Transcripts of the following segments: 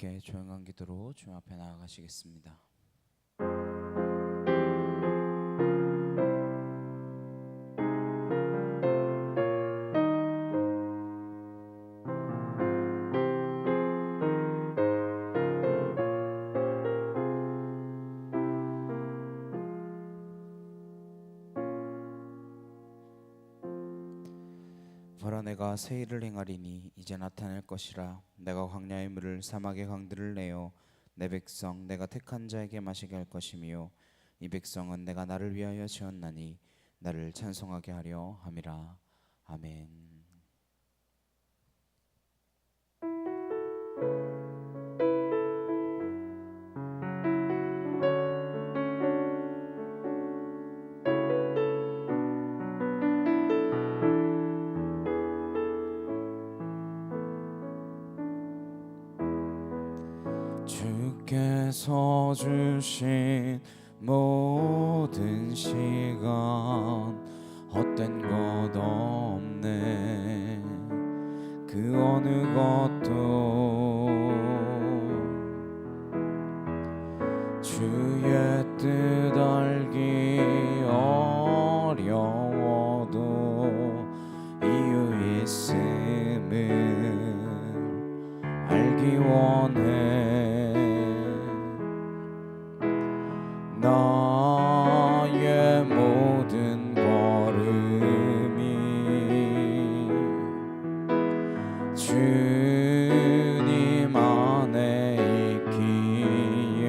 함께 조용한 기도로 주님 앞에 나아가시겠습니다. 보라, 내가 새 일을 행하리니 이제 나타날 것이라. 내가 광야의 물을 사막의 강들을 내어 내 백성 내가 택한 자에게 마시게 할 것이며 이 백성은 내가 나를 위하여 지었나니 나를 찬송하게 하려 함이라. 아멘. 주께서 주신 모든 시간 헛된 것 없네. 그 어느 것도 주의 뜻 알기 어려워도 이유 있음을 알기 원해. 나의 모든 걸음이 주님 안에 있기에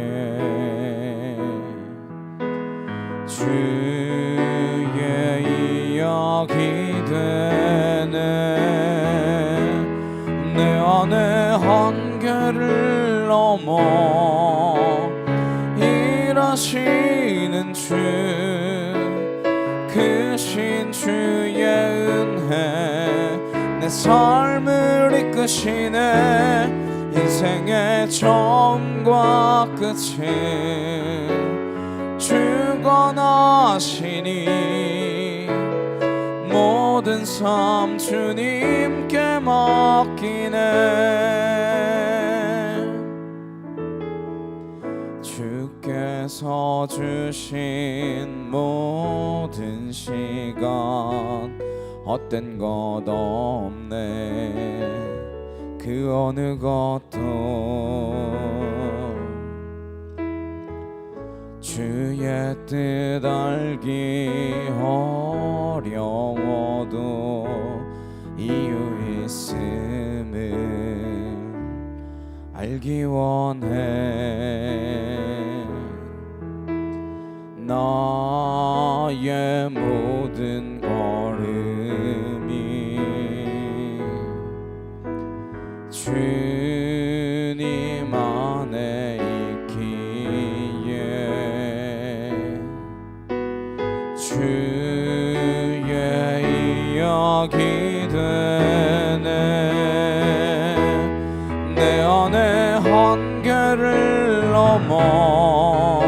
주의 이야기 되네. 내 안에 한계를 넘어 일하시는 주, 크신 주의 은혜 내 삶을 이끄시네. 인생의 처음과 끝을 주관하시니 모든 삶 주님께 맡기네. 주께서 주신 모든 시간 헛된 것 없네. 그 어느 것도 주의 뜻 알기 어려워도 이유 있음을 알기 원해. 나의 모든 걸음이 주님 안에 있기에 주의 이야기 되네. 내 안에 한계를 넘어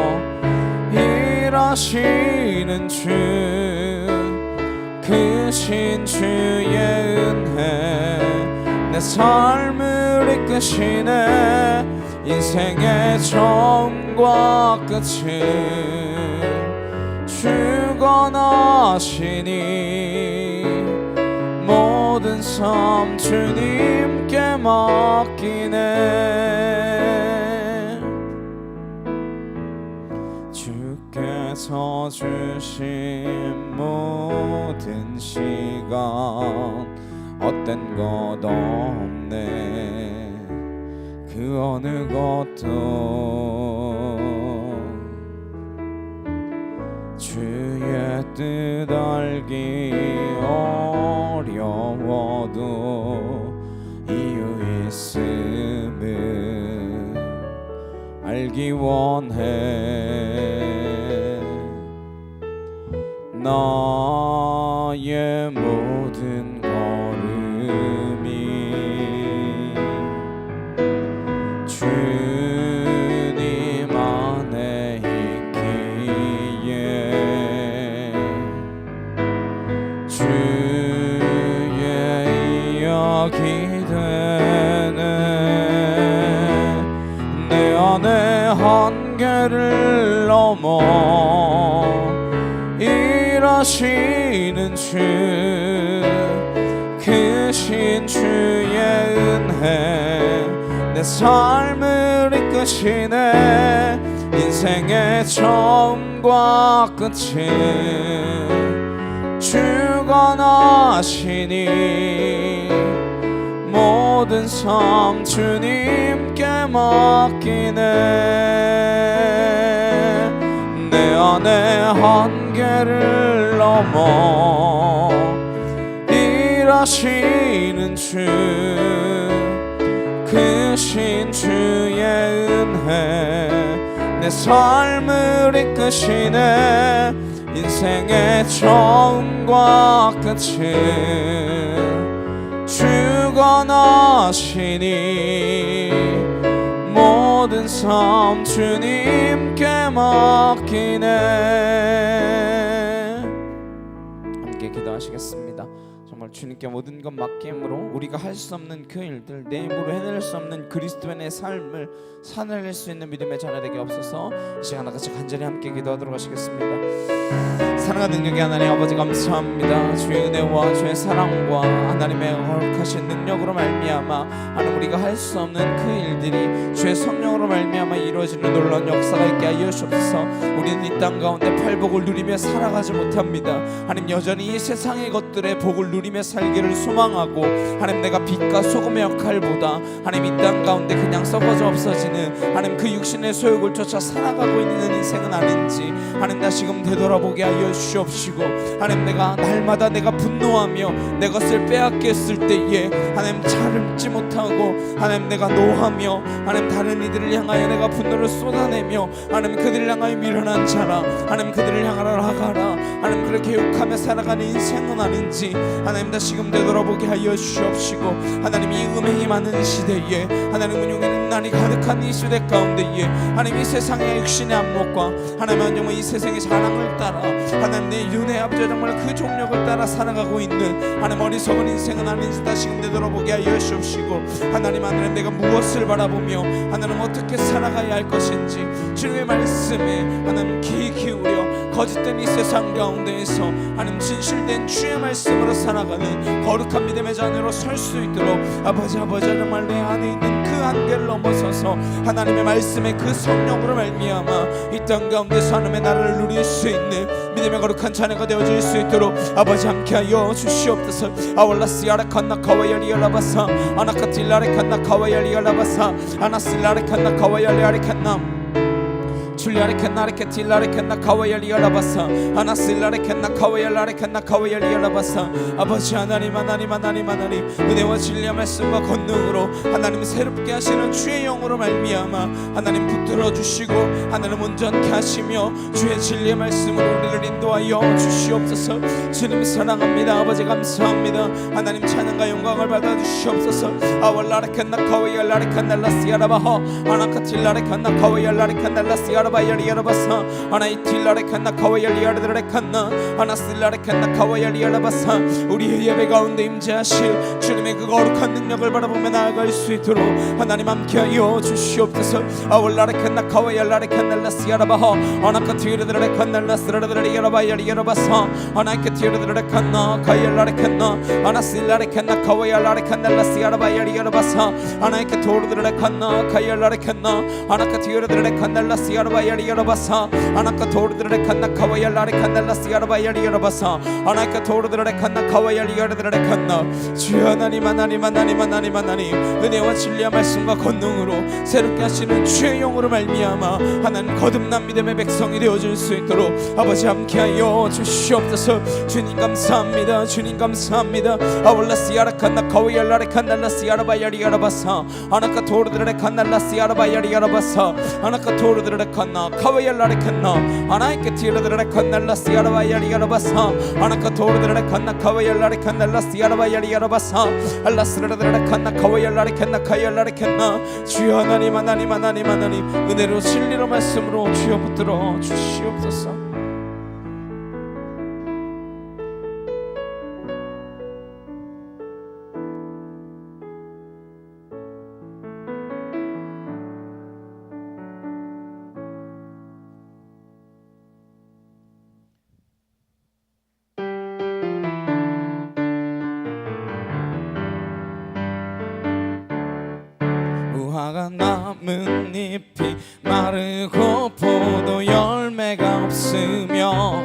일하시는 주, 크신 주의 은혜 내 삶을 이끄시네. 인생의 처음과 끝을 주관하시니 모든 삶 주님께 맡기네. 주께서 주신 모든 시간 헛된 것 없네. 그 어느 것도 주의 뜻 알기 어려워도 이유 있음을 알기 원해. 나의 모든 걸음이 주님 안에 있기에 주의 이야기 되네. 넘어 일하시는 주, 크신 주의 은혜 내 삶을 이끄시네. 인생의 처음과 끝은 주가 나시니 모든 삶 주님께 맡기네. 내 안에 한계를 넘어 일하시는 주, 크신 주의 은혜 내 삶을 이끄시네. 인생의 처음과 끝은 주가 나시니 모든 삶 주님께 맡기네. 함께 기도하시겠습니다. 정말 주님께 모든 것 맡김으로 우리가 할 수 없는 그 일들, 내 힘으로 해낼 수 없는 그리스도의 내 삶을 살아낼 수 있는 믿음의 자녀 되게 없어서 이 시간 같이 간절히 함께 기도하도록 하시겠습니다. 사랑하는 능력의 하나님 아버지 감사합니다. 주의 은혜와 주의 사랑과 하나님의 거룩하신 능력으로 말미암아 하나님 우리가 할 수 없는 그 일들이 주의 성령으로 말미암아 이루어지는 놀라운 역사가 있게 하여 주옵소서. 우리는 이 땅 가운데 팔복을 누리며 살아가지 못합니다. 하나님 여전히 이 세상의 것들의 복을 누리며 살기를 소망하고 하나님 내가 빛과 소금의 역할보다 하나님 이 땅 가운데 그냥 썩어져 없어지는 하나님 그 육신의 소욕을 쫓아 살아가고 있는 인생은 아닌지 하나님 다시금 되돌아보게 하여 주옵시고, 하나님 내가 날마다 내가 분노하며 내 것을 빼앗겼을 때에 하나님 참지 못하고 하나님 내가 노하며 하나님 다른 이들을 향하여 내가 분노를 쏟아내며 하나님 그들을 향하여 미련한 자라 하나님 그들을 향하여 나가라 하나님 그렇게 욕하며 살아가는 인생은 아닌지 하나님 다시금 되돌아보게 하여 주옵시고, 하나님 이 음행이 많은 시대에 하나님 은용의 난이 가득한 이 시대 가운데에 하나님 이 세상의 육신의 안목과 하나님 정말 이 세상의 자랑을 따라 하나님 내 윤회 아버지 정말 그 종력을 따라 살아가고 있는 하나님 어리석은 인생은 아닌지 다시금 되돌아보게 하여 주옵시고, 하나님 내가 무엇을 바라보며 하나님 어떻게 살아가야 할 것인지 주님의 말씀에 하나님 귀 기울여 거짓된 이 세상 가운데에서 하나님 진실된 주의 말씀으로 살아가는 거룩한 믿음의 자녀로 설 수 있도록 아버지 정말 내 안에 있는 그 한계를 넘어서서 하나님의 말씀에 그 성령으로 말미암아 이 땅 가운데서 하나님의 나라를 누릴 수 있는 믿음의 거룩한 자녀가 되어질 수 있도록 아버지 함께하여 주시옵소서. 아월라시아라칸나 카와야리알라바사 아나카틸라레칸나 카와야리알라바사 아나실라레칸나 카와야리알레칸나 줄리아레칸나레케틸라레칸나 카와야리알라바사 아나실라레칸나 카와야라레칸나 카와야리알라바사. 아버지 하나님 은혜와 진리의 말씀과 권능으로 하나님 새롭게 하시는 주의 영으로 말미암아 하나님 붙들어 주시고 하나님 온전케 하시며 주의 진리의 말씀으로 우리를 인도하여 주시옵소서. 주님 사랑합니다. 아버지 감사합니다. 하나님 찬양과 영광을 받아 주시옵소서. 아월라레칸나 카와야라레칸나 라시아라바호 아나카틸라레칸나 카와야라레칸나 라시아라바 야리야라바사 아나이틸라레칸나 카와야리야라레칸나 아나실라레칸나 카와야리야라바사. 우리의 예배 가운데 임재하실 주님의 그 거룩한 능력을 바라보며 나아갈 수 있도록 하나님 함께하여 주시옵소서. 아월라레칸나 카와야라레칸나 라시아라바호 아나카티르드레칸나 라스라드레리야라바야리야라바사 아나이케티르드레칸나 카야라레칸나 아나실라레칸나 카와야라레칸나 라시아라바야리야라바사 아나이케토르드레칸나 카야라레칸나 아나카티르드레칸나 라시아라바 야리야라바사 아나카 토르드레칸나 카와야라레칸날라시아라바야리야라바사 아나카 토르드레칸나 카와야리야라레칸나. 주여 하나님 은혜와 진리의 말씀과 권능으로 새롭게 하시는 주의 영으로 말미암아 하나님 거듭난 믿음의 백성이 되어줄 수 있도록 아버지 함께하여 주시옵소서. 주님 감사합니다. 아월라시아라칸나 카와야라레칸날라시아라바야리야라바사 아나카 토르드레칸날라시아라바야리야라바사 아나카 토르드레칸나 카와야라레칸나 아나이케티르드레칸날라시아라바야리야라바사 아나카 토르드레칸나 카와야라레칸날라시아라바야리야라바사 알라스르드레칸나 카와야라레칸나 카야라레칸나. 주여 하나님 은혜로 진리로 말씀으로 주여 붙들어 주시옵소서. 나뭇잎이 마르고 포도 열매가 없으며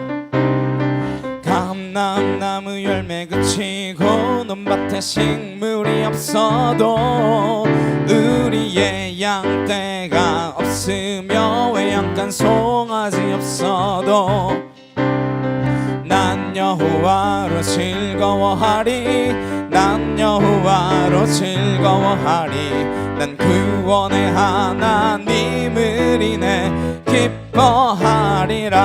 감람나무 열매 그치고 논밭에 식물이 없어도 우리의 양떼가 없으며 외양간 송아지 없어도 난 여호와로 즐거워하리 난 여호와로 즐거워하리 난 구원의 하나님을 인해 기뻐하리라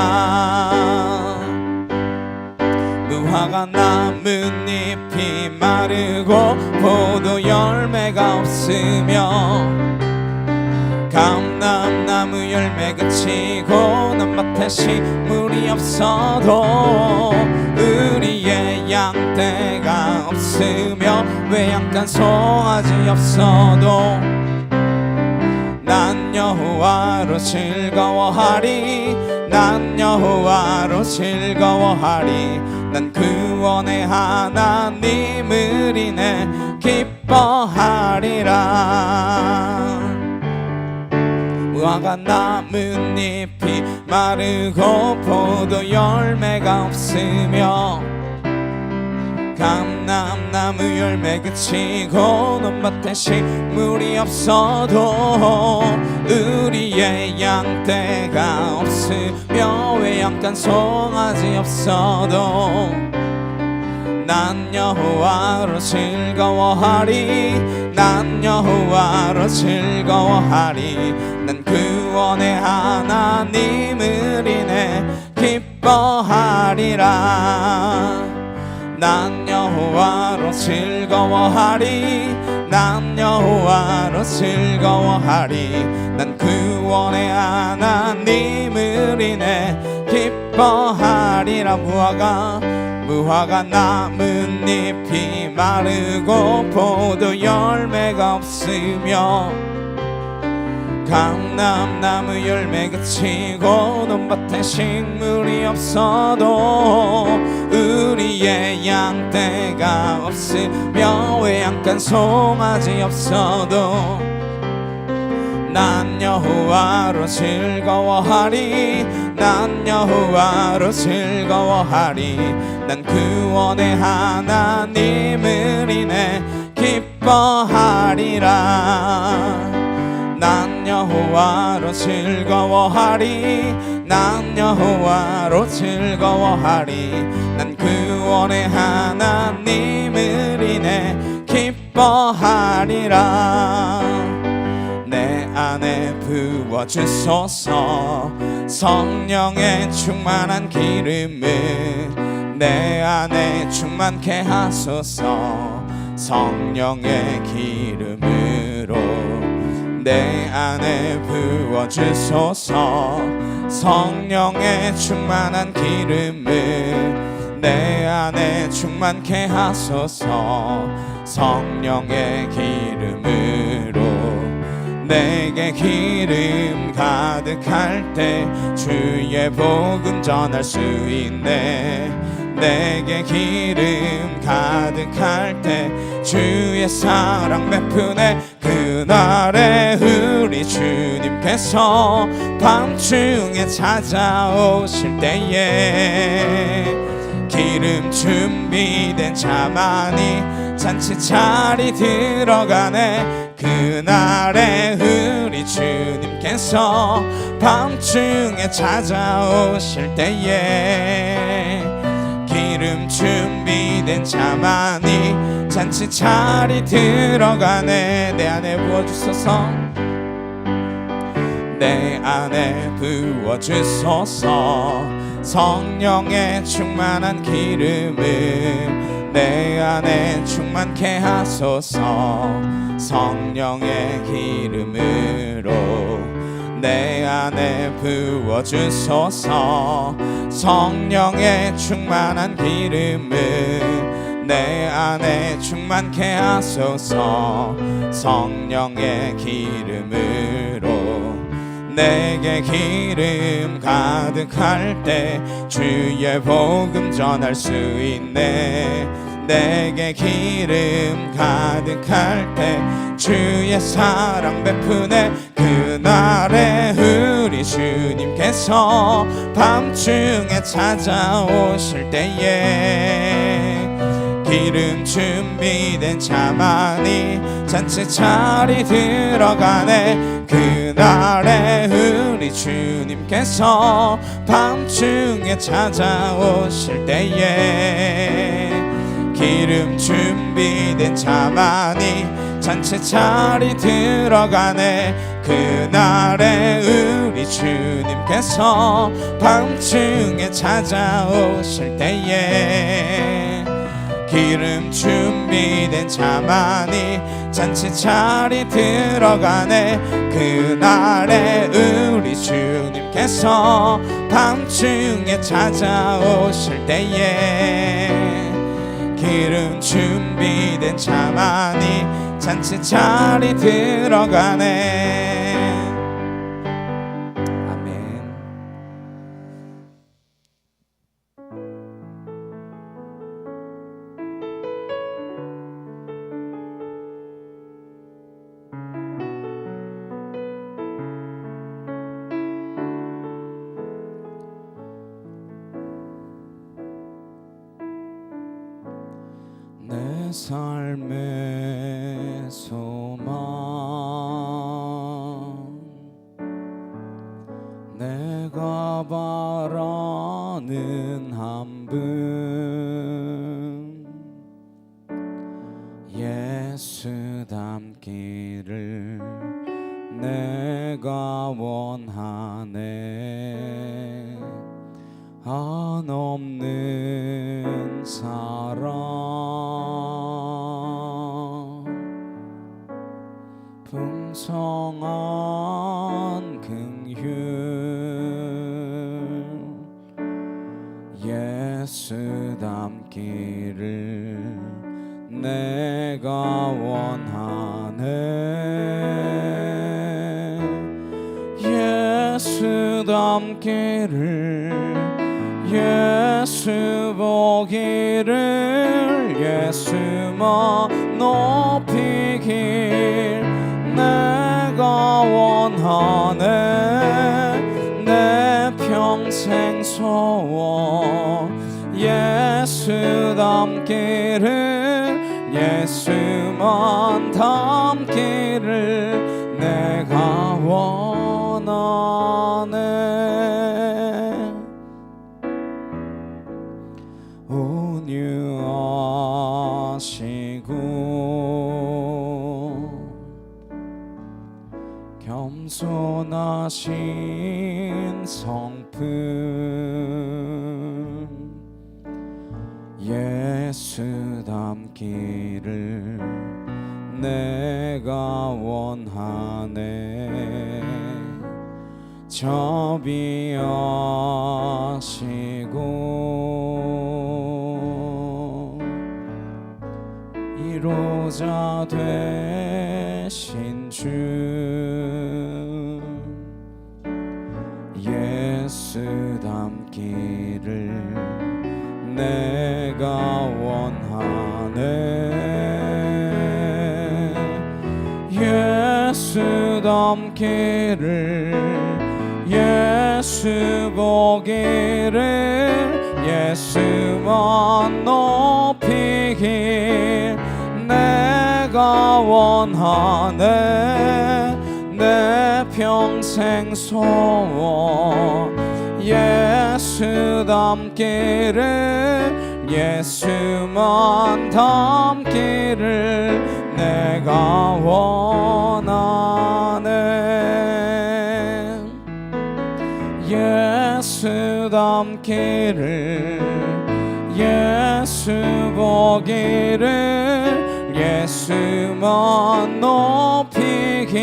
무화과 나뭇잎이 마르고 포도 열매가 없으며 감람나무 열매 그치고 논밭에 식물이 없어도 우리의 양떼가 없으며 외양간 송아지 없어도 난 여호와로 즐거워하리 난 여호와로 즐거워하리 난 구원의 하나님을 인해 기뻐하리라 무화과 나뭇잎이 마르고 포도 열매가 없으며 감람나무 열매 그치고 논밭에 식물이 없어도 우리의 양떼가 없으며 외양간 송아지 없어도 난 여호와로 즐거워하리 난 여호와로 즐거워하리 난 구원의 하나님을 인해 기뻐하리라 난 여호와로 즐거워하리 난 여호와로 즐거워하리 난 구원의 하나님을 인해 기뻐하리라 무화과 나뭇잎이 마르고 포도 열매가 없으며 감람나무 열매 그치고 논밭에 식물이 없어도 우리의 양떼가 없으며 외양간 송아지 없어도 난 여호와로 즐거워하리 난 여호와로 즐거워하리 난 구원의 하나님을 인해 기뻐하리라 난 여호와로 즐거워하리 난 여호와로 즐거워하리 난 구원의 하나님을 인해 기뻐하리라 내 안에 부어주소서 성령의 충만한 기름을 내 안에 충만케 하소서 성령의 기름으로 내 안에 부어주소서 성령의 충만한 기름을 내 안에 충만케 하소서 성령의 기름으로 내게 기름 가득할 때 주의 복음 전할 수 있네 내게 기름 가득할 때 주의 사랑 베푸네 그날에 우리 주님께서 밤중에 찾아오실 때에 기름 준비된 자만이 잔치 자리 들어가네 그날에 우리 주님께서 밤중에 찾아오실 때에 기름 준비된 자만이 잔치 자리 들어가네 내 안에 부어주소서 내 안에 부어주소서 성령의 충만한 기름을 내 안에 충만케 하소서 성령의 기름으로 내 안에 부어주소서 성령의 충만한 기름을 내 안에 충만케 하소서 성령의 기름으로 내게 기름 가득할 때 주의 복음 전할 수 있네 내게 기름 가득할 때 주의 사랑 베푸네. 그날에 우리 주님께서 밤중에 찾아오실 때에 기름 준비된 자만이 잔치 자리 들어가네. 그날에 우리 주님께서 밤중에 찾아오실 때에 기름 준비된 자만이 잔치 자리 들어가네. 그날에 우리 주님께서 밤중에 찾아오실 때에 기름 준비된 자만이 잔치 자리 들어가네. 그날에 우리 주님께서 밤중에 찾아오실 때에 기름 준비된 자만이 잔치 자리 들어가네. 내 삶의 소망 내가 바라는 한 분 예수 닮기를 내가 원하네. 한없는 사랑 풍성한 긍휼 예수 닮기를 내가 원하네. 예수 닮기를 예수 보기를 예수만 높이길 내가 원하네. 내 평생 소원 예수 닮기를 예수만 닮기를 내가 원하네. 온유하시고 겸손하신 성품 예수 닮기를 내가 원하네. 자비하시고 이로자 되신 주 예수 닮기를 내가 원하네. 예수 닮기를 예수 보기를 예수만 높이길 내가 원하네. 내 평생 소원 예수 닮기를 예수만 닮기를 내가 원하네. 예수 닮기를 예수 보기를 예수만 높이길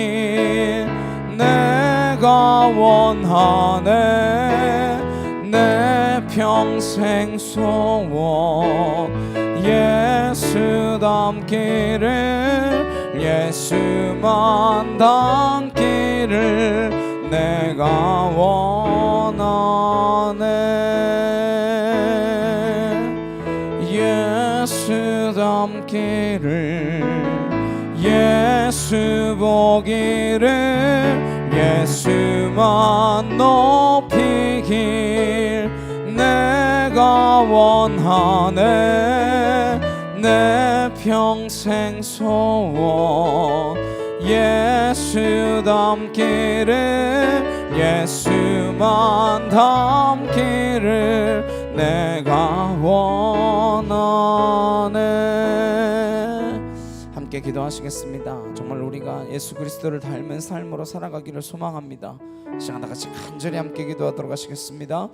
내가 원하네. 내 평생 소원 예수 닮기를 예수만 닮기를 내가 원하네. 예수 보기를 예수 보기를 예수만 높이길 내가 원하네 내 평생 소원 예수 닮기를 예수만 닮기를 내가 원하네. 함께 기도하시겠습니다. 정말 우리가 예수 그리스도를 닮은 삶으로 살아가기를 소망합니다. 시간 다 같이 간절히 함께 기도하도록 하시겠습니다.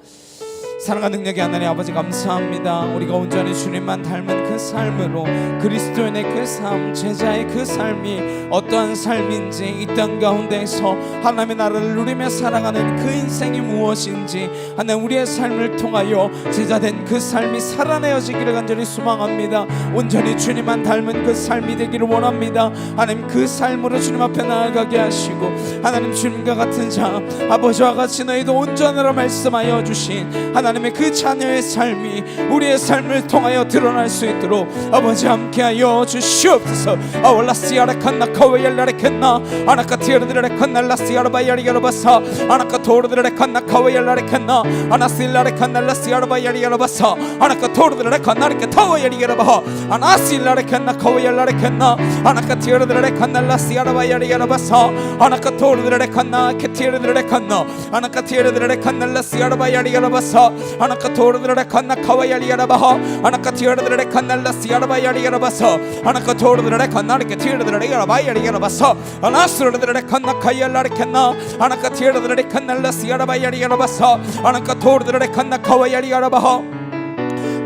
사랑과 능력의 하나님 아버지 감사합니다. 우리가 온전히 주님만 닮은 그 삶으로 그리스도인의 그 삶, 제자의 그 삶이 어떠한 삶인지 이 땅 가운데서 하나님의 나라를 누리며 살아가는 그 인생이 무엇인지 하나님 우리의 삶을 통하여 제자된 그 삶이 살아내어지기를 간절히 소망합니다. 온전히 주님만 닮은 그 삶이 되기를 원합니다. 하나님 그 삶으로 주님 앞에 나아가게 하시고 하나님 주님과 같은 자 아버지와 같이 너희도 온전하라 말씀하여 주신 하나님의 그 자녀의 삶이 우리의 삶을 통하여 드러날 수 있도록 아버지 함께하여 주시옵소서. 아월라시아라 칸나 카웨엘라레 칸나 아나카 티르드레 칸나 라시아라 바야리가라 바사 아나카 토르드레 칸나 카웨엘라레 칸나 아나실라레 칸나 라시아라 바야리가라 바사 아나카 토르드레 칸나 리케 타웨야리가라 바 아나실라레 칸나 카웨엘라레 칸나 아나카 티르드레 칸나 라시아라 바야리가라 바사 아나카 토르드레 칸나 케티르드레 칸나 아나카 티르드레 칸나 라시아라 바야리가라 바사 아나카 토르드레 칸나 카와야리가라 바하 아나카 티르드레 칸나 라시아라 바야리가라 바사 아나카 토르드레 칸나 리케 티르드레 바야리가라 바사 아나스르드레 칸나 카야라레 칸나 아나카 티르드레 칸나 라시아라 바야리가라 바사 아나카 토르드레 칸나 카와야리가라 바하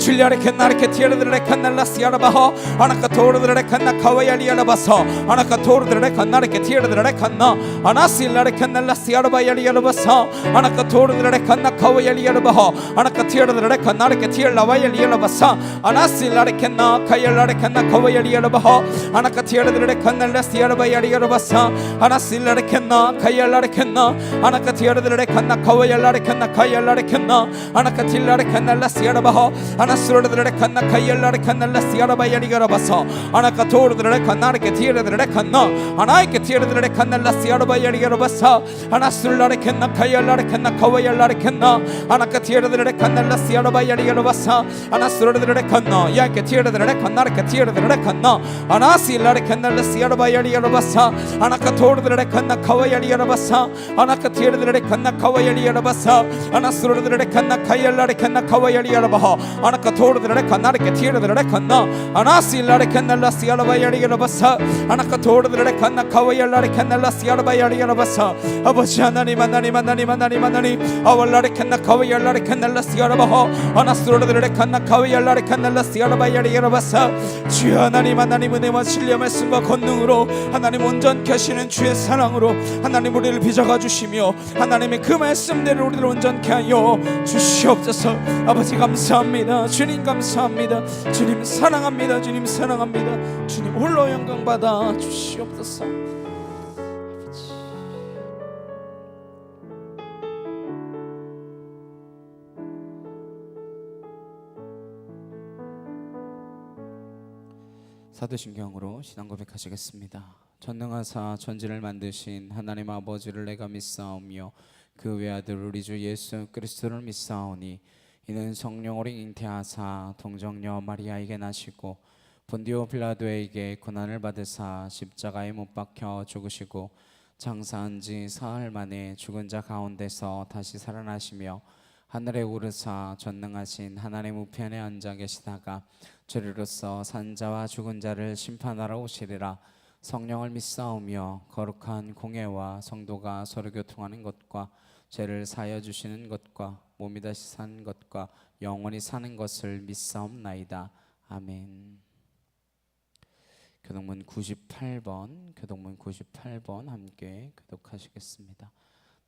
칠리아레 캔나레케 티르드레 칸나 라시아라 바하 아나카 토르드레 칸나 카와야리가라 바사 아나카 토르드레 칸나레케 티르드레 칸나 아나실라레 칸나 라시아라 바야리가라 바사 아나카 토르드레 칸나 카와야리가라 바하 아나카 티르드레 칸나레케 티르라바야리가라 바사 아나실라레 칸나 카야라레 칸나 카와야리가라 바하 아나카 티르드레 칸나 라시아라 바야리가라 바사 아나실라레 칸나 카야라레 칸나 아나카 티르드레 칸나 카와야라레 칸나 카야라레 칸나 아나카 틸라레 칸나 라시아라 바하 아나스르드레 칸나 카이엘라레 칸나 라시아라 바야리가라 바사 아나카 토르드레 칸나레케 티르드레 칸나 아나이케 티르드레 칸나 라시아라 바야리가라 바사 아나스르라레 칸나 카이엘라레 칸나 카와야라레 칸나 아나카 티르드레 칸나 라시아라 바야리가라 바사 아나스르드레 칸나 야이케 티르드레 칸나레케 티르드레 칸나 아나실라레 칸나 라시아라 바야리가라 바사 아나카 토르드레 칸나 카와야리가라 바사 아나카 티르드레 칸나 카와야리가라 바사 아나스르드레 칸나 카이엘라레 칸나 카와야리가라 바하 아나카 토르드레 칸나레케 티르드레 칸나 아나실라레 칸나 라시아라 바야리가라 바사 아나카 토르드레 칸나 카와야라레 칸나 라시아라 바야리가라 바사 아버지 하나님 하나님 하나님 하나님 하나님 아월라레 칸나 카와야라레 칸나 라시아라 바하 아나스르드레 칸나 카와야라레 칸나 라시아라 바야리가라 바사 주여 하나님 하나님 은혜와 진리의 말씀과 권능으로 하나님 온전케 하시는 주의 사랑으로 하나님 우리를 빚어가 주시며 하나님의 그 말씀대로 우리를 온전케 하여 주시옵소서. 아버지 감사합니다. 주님 감사합니다. 주님 사랑합니다. 주님 사랑합니다. 주님 홀로 영광 받아 주시옵소서. 사도신경으로 신앙 고백하시겠습니다. 전능하사 천지를 만드신 하나님 아버지를 내가 믿사오며 그 외아들 우리 주 예수 그리스도를 믿사오니 이는 성령으로 잉태하사 동정녀 마리아에게 나시고 본디오 빌라도에게 고난을 받으사 십자가에 못 박혀 죽으시고 장사한 지 사흘 만에 죽은 자 가운데서 다시 살아나시며 하늘에 오르사 전능하신 하나님 우편에 앉아 계시다가 저리로서 산자와 죽은 자를 심판하러 오시리라. 성령을 믿사오며 거룩한 공예와 성도가 서로 교통하는 것과 죄를 사하여 주시는 것과 몸이 다시 사는 것과 영원히 사는 것을 믿사옵나이다. 아멘. 교동문 98번 함께 교독하시겠습니다.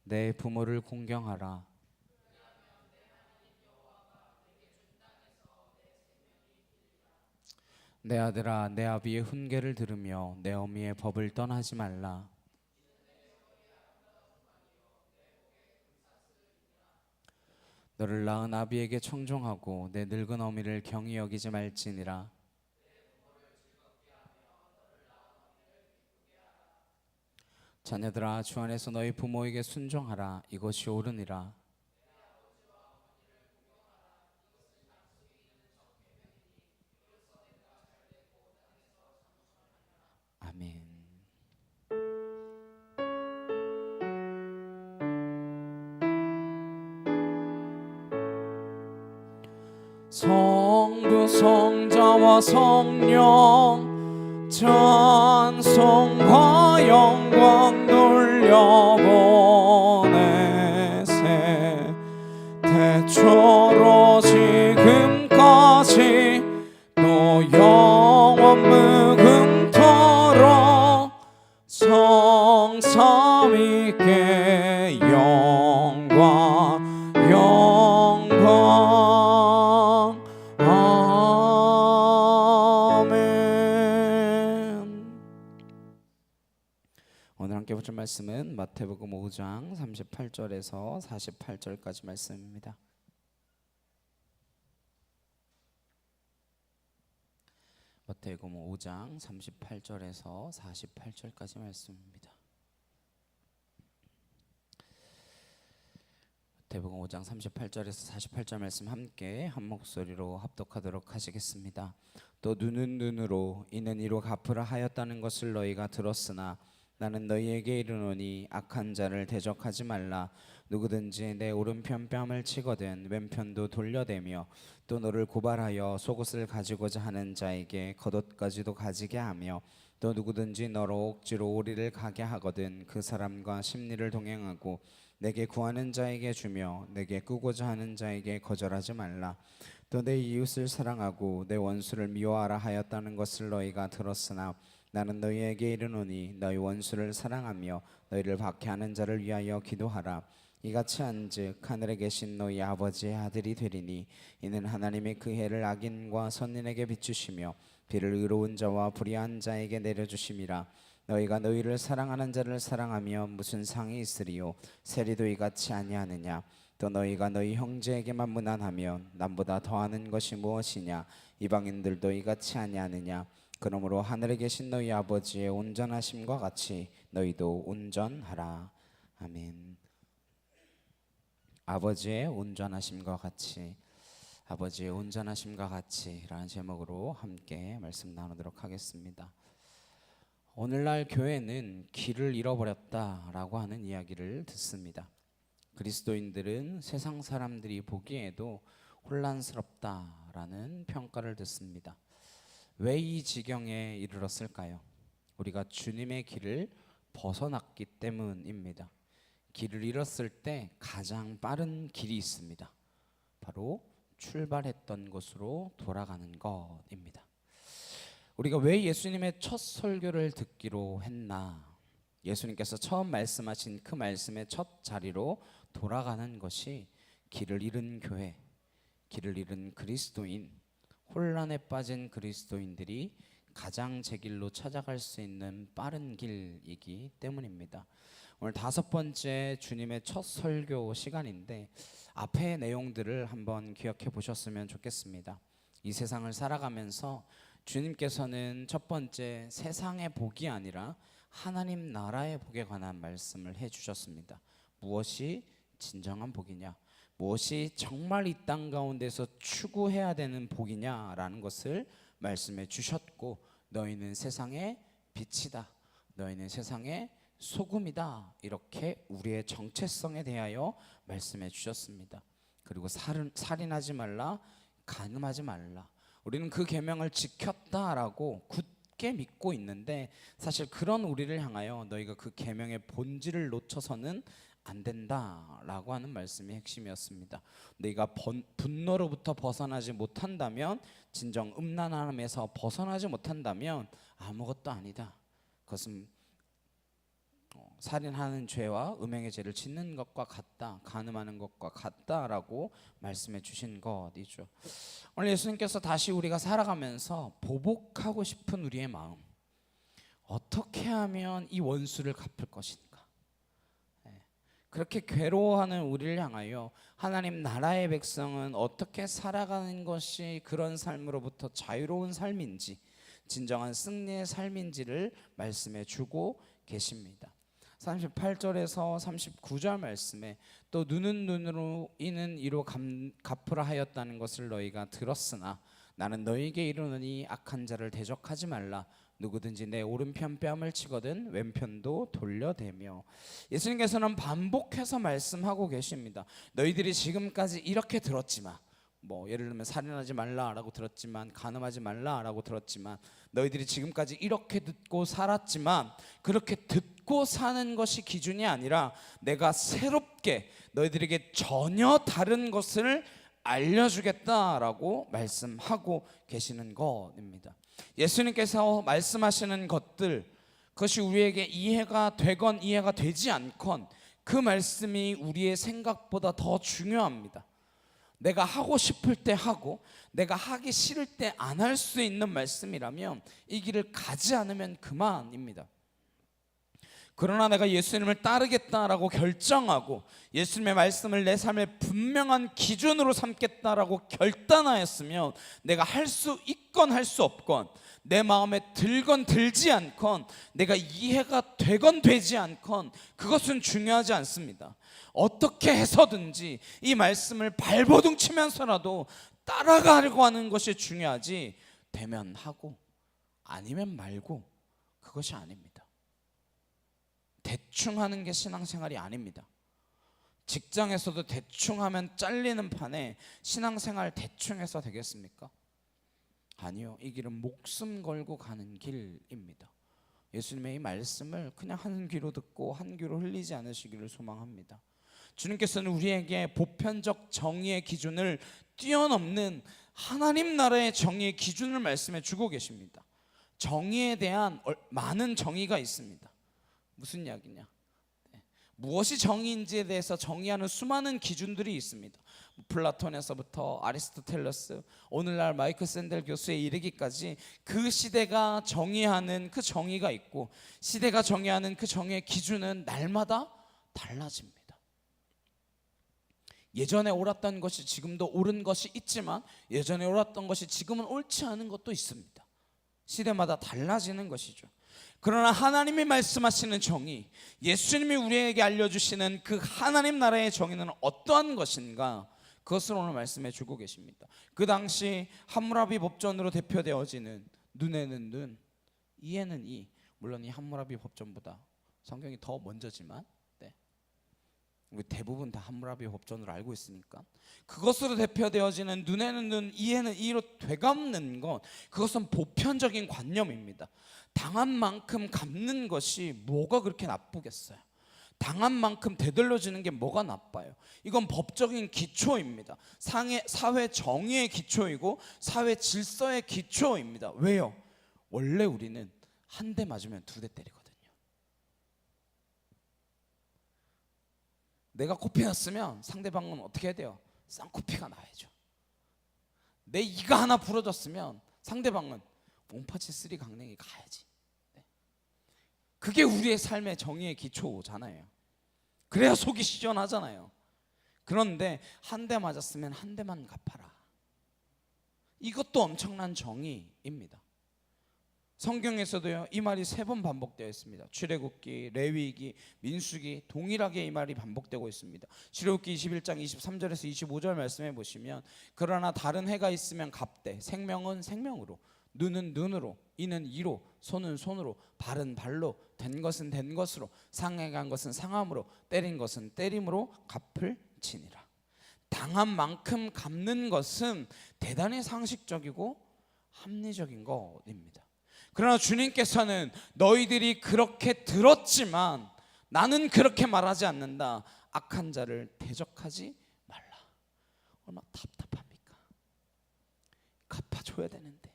내 부모를 공경하라. 내 아들아, 내 아비의 훈계를 들으며 내 어미의 법을 떠나지 말라. 너를 낳은 아비에게 청종하고 내 늙은 어미를 경히 여기지 말지니라. 자녀들아 주 안에서 너희 부모에게 순종하라. 이것이 옳으니라. 아멘. 성부 성자와 성령 찬송과 영광 돌려보내세. 태초로 지금까지 또 영원 무금토록 성삼위께 영광 영광. 아멘. 오늘 함께 볼 말씀은 마태복음 5장 38절에서 48절까지 말씀입니다. 마태복음 5장 38절에서 48절까지 말씀입니다. 마태복음 5장 38절에서 48절 말씀 함께 한 목소리로 합독하도록 하시겠습니다. 또 눈은 눈으로 이는 이로 갚으라 하였다는 것을 너희가 들었으나 나는 너희에게 이르노니 악한 자를 대적하지 말라. 누구든지 내 오른편 뺨을 치거든 왼편도 돌려대며 또 너를 고발하여 속옷을 가지고자 하는 자에게 겉옷까지도 가지게 하며 또 누구든지 너로 억지로 오리를 가게 하거든 그 사람과 심리를 동행하고 내게 구하는 자에게 주며 내게 꾸고자 하는 자에게 거절하지 말라. 또 내 이웃을 사랑하고 내 원수를 미워하라 하였다는 것을 너희가 들었으나 나는 너희에게 이르노니 너희 원수를 사랑하며 너희를 박해하는 자를 위하여 기도하라. 이같이 한즉 하늘에 계신 너희 아버지의 아들이 되리니 이는 하나님의 그 해를 악인과 선인에게 비추시며 비를 의로운 자와 불의한 자에게 내려주심이라. 너희가 너희를 사랑하는 자를 사랑하며 무슨 상이 있으리요? 세리도 이같이 아니하느냐? 또 너희가 너희 형제에게만 무난하면 남보다 더하는 것이 무엇이냐? 이방인들도 이같이 아니하느냐? 그러므로 하늘에 계신 너희 아버지의 온전하심과 같이 너희도 온전하라. 아멘. 아버지의 온전하심과 같이, 아버지의 온전하심과 같이 라는 제목으로 함께 말씀 나누도록 하겠습니다. 오늘날 교회는 길을 잃어버렸다라고 하는 이야기를 듣습니다. 그리스도인들은 세상 사람들이 보기에도 혼란스럽다라는 평가를 듣습니다. 왜 이 지경에 이르렀을까요? 우리가 주님의 길을 벗어났기 때문입니다. 길을 잃었을 때 가장 빠른 길이 있습니다. 바로 출발했던 곳으로 돌아가는 것입니다. 우리가 왜 예수님의 첫 설교를 듣기로 했나? 예수님께서 처음 말씀하신 그 말씀의 첫 자리로 돌아가는 것이 길을 잃은 교회, 길을 잃은 그리스도인, 혼란에 빠진 그리스도인들이 가장 제 길로 찾아갈 수 있는 빠른 길이기 때문입니다. 오늘 5번째 주님의 첫 설교 시간인데 앞의 내용들을 한번 기억해 보셨으면 좋겠습니다. 이 세상을 살아가면서 주님께서는 첫 번째 세상의 복이 아니라 하나님 나라의 복에 관한 말씀을 해주셨습니다. 무엇이 진정한 복이냐? 무엇이 정말 이 땅 가운데서 추구해야 되는 복이냐라는 것을 말씀해 주셨고, 너희는 세상의 빛이다, 너희는 세상의 소금이다, 이렇게 우리의 정체성에 대하여 말씀해 주셨습니다. 그리고 살인하지 말라, 간음하지 말라. 우리는 그 계명을 지켰다라고 굳게 믿고 있는데, 사실 그런 우리를 향하여 너희가 그 계명의 본질을 놓쳐서는 안 된다라고 하는 말씀이 핵심이었습니다. 너희가 분노로부터 벗어나지 못한다면, 진정 음란함에서 벗어나지 못한다면 아무것도 아니다. 그것은 살인하는 죄와 음행의 죄를 짓는 것과 같다, 간음하는 것과 같다라고 말씀해 주신 것이죠. 오늘 예수님께서 다시 우리가 살아가면서 보복하고 싶은 우리의 마음, 어떻게 하면 이 원수를 갚을 것인가, 그렇게 괴로워하는 우리를 향하여 하나님 나라의 백성은 어떻게 살아가는 것이 그런 삶으로부터 자유로운 삶인지, 진정한 승리의 삶인지를 말씀해 주고 계십니다. 38절에서 39절 말씀에 또 눈은 눈으로 이는 이로 갚으라 하였다는 것을 너희가 들었으나 나는 너희에게 이르노니 악한 자를 대적하지 말라. 누구든지 내 오른편 뺨을 치거든 왼편도 돌려대며. 예수님께서는 반복해서 말씀하고 계십니다. 너희들이 지금까지 이렇게 들었지만, 예를 들면 살인하지 말라라고 들었지만, 간음하지 말라라고 들었지만, 너희들이 지금까지 이렇게 듣고 살았지만, 그렇게 듣고 사는 것이 기준이 아니라 내가 새롭게 너희들에게 전혀 다른 것을 알려주겠다라고 말씀하고 계시는 것입니다. 예수님께서 말씀하시는 것들, 그것이 우리에게 이해가 되건 이해가 되지 않건 그 말씀이 우리의 생각보다 더 중요합니다. 내가 하고 싶을 때 하고 내가 하기 싫을 때 안 할 수 있는 말씀이라면 이 길을 가지 않으면 그만입니다. 그러나 내가 예수님을 따르겠다라고 결정하고 예수님의 말씀을 내 삶의 분명한 기준으로 삼겠다라고 결단하였으면 내가 할 수 있건 할 수 없건, 내 마음에 들건 들지 않건, 내가 이해가 되건 되지 않건 그것은 중요하지 않습니다. 어떻게 해서든지 이 말씀을 발버둥 치면서라도 따라가려고 하는 것이 중요하지, 되면 하고 아니면 말고 그것이 아닙니다. 대충 하는 게 신앙생활이 아닙니다. 직장에서도 대충 하면 잘리는 판에 신앙생활 대충 해서 되겠습니까? 아니요. 이 길은 목숨 걸고 가는 길입니다. 예수님의 이 말씀을 그냥 한 귀로 듣고 한 귀로 흘리지 않으시기를 소망합니다. 주님께서는 우리에게 보편적 정의의 기준을 뛰어넘는 하나님 나라의 정의의 기준을 말씀해 주고 계십니다. 정의에 대한 많은 정의가 있습니다. 무슨 이야기냐? 무엇이 정의인지에 대해서 정의하는 수많은 기준들이 있습니다. 플라톤에서부터 아리스토텔레스, 오늘날 마이클 샌델 교수에 이르기까지 그 시대가 정의하는 그 정의가 있고, 시대가 정의하는 그 정의의 기준은 날마다 달라집니다. 예전에 옳았던 것이 지금도 옳은 것이 있지만, 예전에 옳았던 것이 지금은 옳지 않은 것도 있습니다. 시대마다 달라지는 것이죠. 그러나 하나님이 말씀하시는 정의, 예수님이 우리에게 알려주시는 그 하나님 나라의 정의는 어떠한 것인가, 그것을 오늘 말씀해 주고 계십니다. 그 당시 함무라비 법전으로 대표되어지는 눈에는 눈, 이에는 이, 물론 이 함무라비 법전보다 성경이 더 먼저지만 우리 대부분 다 함무라비 법전으로 알고 있으니까, 그것으로 대표되어지는 눈에는 눈, 이에는 이로 되갚는 것, 그것은 보편적인 관념입니다. 당한 만큼 갚는 것이 뭐가 그렇게 나쁘겠어요? 당한 만큼 되돌려주는 게 뭐가 나빠요? 이건 법적인 기초입니다. 사회 정의의 기초이고 사회 질서의 기초입니다. 왜요? 원래 우리는 한 대 맞으면 두 대 때리거든요. 내가 코피 났으면 상대방은 어떻게 해야 돼요? 쌍코피가 나야죠. 내 이가 하나 부러졌으면 상대방은 몽파치 3 강냉이 가야지. 그게 우리의 삶의 정의의 기초잖아요. 그래야 속이 시원하잖아요. 그런데 한 대 맞았으면 한 대만 갚아라. 이것도 엄청난 정의입니다. 성경에서도요, 이 말이 3번 반복되어 있습니다. 출애굽기, 레위기, 민수기, 동일하게 이 말이 반복되고 있습니다. 출애굽기 21장 23절에서 25절 말씀해 보시면, 그러나 다른 해가 있으면 갚되, 생명은 생명으로, 눈은 눈으로, 이는 이로, 손은 손으로, 발은 발로, 된 것은 된 것으로, 상해간 것은 상함으로, 때린 것은 때림으로 갚을 지니라. 당한 만큼 갚는 것은 대단히 상식적이고 합리적인 것입니다. 그러나 주님께서는 너희들이 그렇게 들었지만 나는 그렇게 말하지 않는다. 악한 자를 대적하지 말라. 얼마나 답답합니까? 갚아줘야 되는데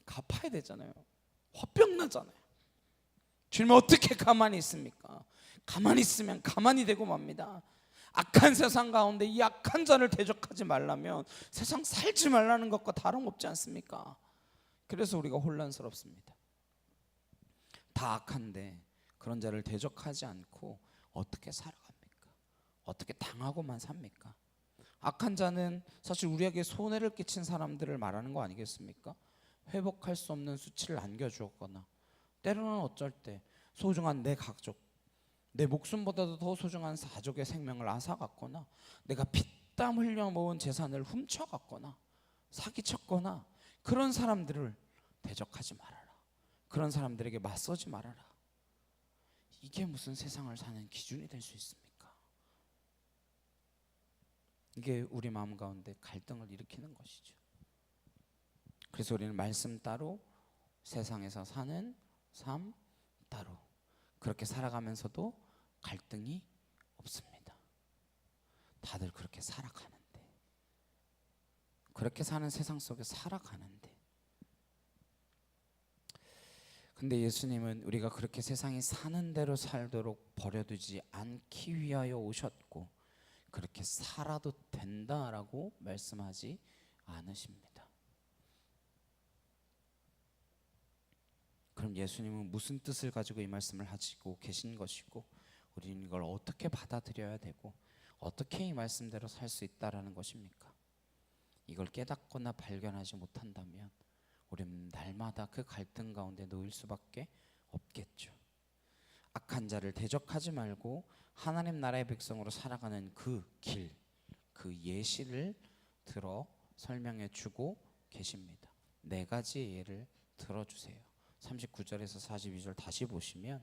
갚아야 되잖아요. 화병 나잖아요. 주님은 어떻게 가만히 있습니까? 가만히 있으면 가만히 되고 맙니다. 악한 세상 가운데 이 악한 자를 대적하지 말라면 세상 살지 말라는 것과 다름없지 않습니까? 그래서 우리가 혼란스럽습니다. 다 악한데 그런 자를 대적하지 않고 어떻게 살아갑니까? 어떻게 당하고만 삽니까? 악한 자는 사실 우리에게 손해를 끼친 사람들을 말하는 거 아니겠습니까? 회복할 수 없는 수치를 안겨주었거나, 때로는 어쩔 때 소중한 내 가족, 내 목숨보다도 더 소중한 사족의 생명을 앗아갔거나 내가 피땀 흘려 모은 재산을 훔쳐갔거나 사기쳤거나 그런 사람들을 대적하지 말아라. 그런 사람들에게 맞서지 말아라. 이게 무슨 세상을 사는 기준이 될 수 있습니까? 이게 우리 마음 가운데 갈등을 일으키는 것이죠. 그래서 우리는 말씀 따로 세상에서 사는 삶 따로 그렇게 살아가면서도 갈등이 없습니다. 다들 그렇게 살아가는데, 그렇게 사는 세상 속에 살아가는데, 근데 예수님은 우리가 그렇게 세상이 사는 대로 살도록 버려두지 않기 위하여 오셨고 그렇게 살아도 된다라고 말씀하지 않으십니다. 그럼 예수님은 무슨 뜻을 가지고 이 말씀을 하시고 계신 것이고 우리는 이걸 어떻게 받아들여야 되고 어떻게 이 말씀대로 살 수 있다라는 것입니까? 이걸 깨닫거나 발견하지 못한다면 우리는 날마다 그 갈등 가운데 놓일 수밖에 없겠죠. 악한 자를 대적하지 말고 하나님 나라의 백성으로 살아가는 그 길, 그 예시를 들어 설명해 주고 계십니다. 네 가지 예를 들어주세요. 39절에서 42절 다시 보시면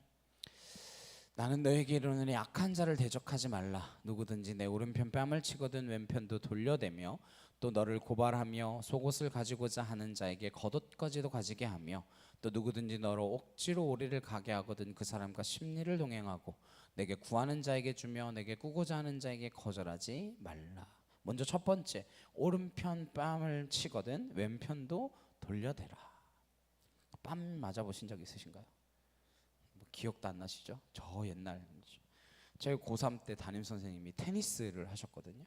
나는 너에게 이르노니 악한 자를 대적하지 말라. 누구든지 내 오른편 뺨을 치거든 왼편도 돌려대며 또 너를 고발하며 속옷을 가지고자 하는 자에게 겉옷까지도 가지게 하며 또 누구든지 너로 억지로 오리를 가게 하거든 그 사람과 심리를 동행하고 내게 구하는 자에게 주며 내게 꾸고자 하는 자에게 거절하지 말라. 먼저 첫 번째, 오른편 뺨을 치거든 왼편도 돌려대라. 뺨 맞아보신 적 있으신가요? 기억도 안 나시죠? 저 옛날 제가 고3 때 담임 선생님이 테니스를 하셨거든요.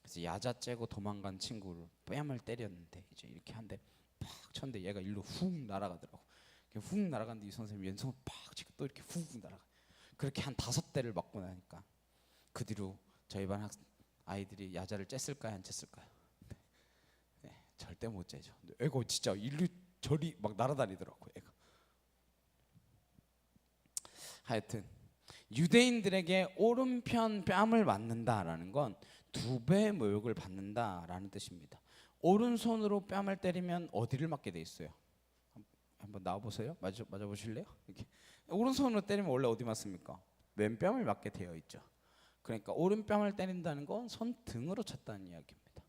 그래서 야자 째고 도망간 친구를 뺨을 때렸는데 이제 이렇게 한 대 팍 쳤는데 얘가 일로 훅 날아가더라고. 훅 날아갔는데 이 선생님 왼손을 팍 치고 또 이렇게 훅 날아가. 그렇게 한 5대를 맞고 나니까 그 뒤로 저희 반 아이들이 야자를 쬐을까요 안 쬐을까요? 네, 절대 못 쬐죠. 애가 진짜 일루 저리 막 날아다니더라고 애가. 하여튼 유대인들에게 오른편 뺨을 맞는다라는 건 2배의 모욕을 받는다라는 뜻입니다. 오른손으로 뺨을 때리면 어디를 맞게 돼 있어요? 한번 나와 보세요. 맞아 보실래요? 이렇게. 오른손으로 때리면 원래 어디 맞습니까? 왼뺨을 맞게 되어 있죠. 그러니까 오른뺨을 때린다는 건 손등으로 쳤다는 이야기입니다.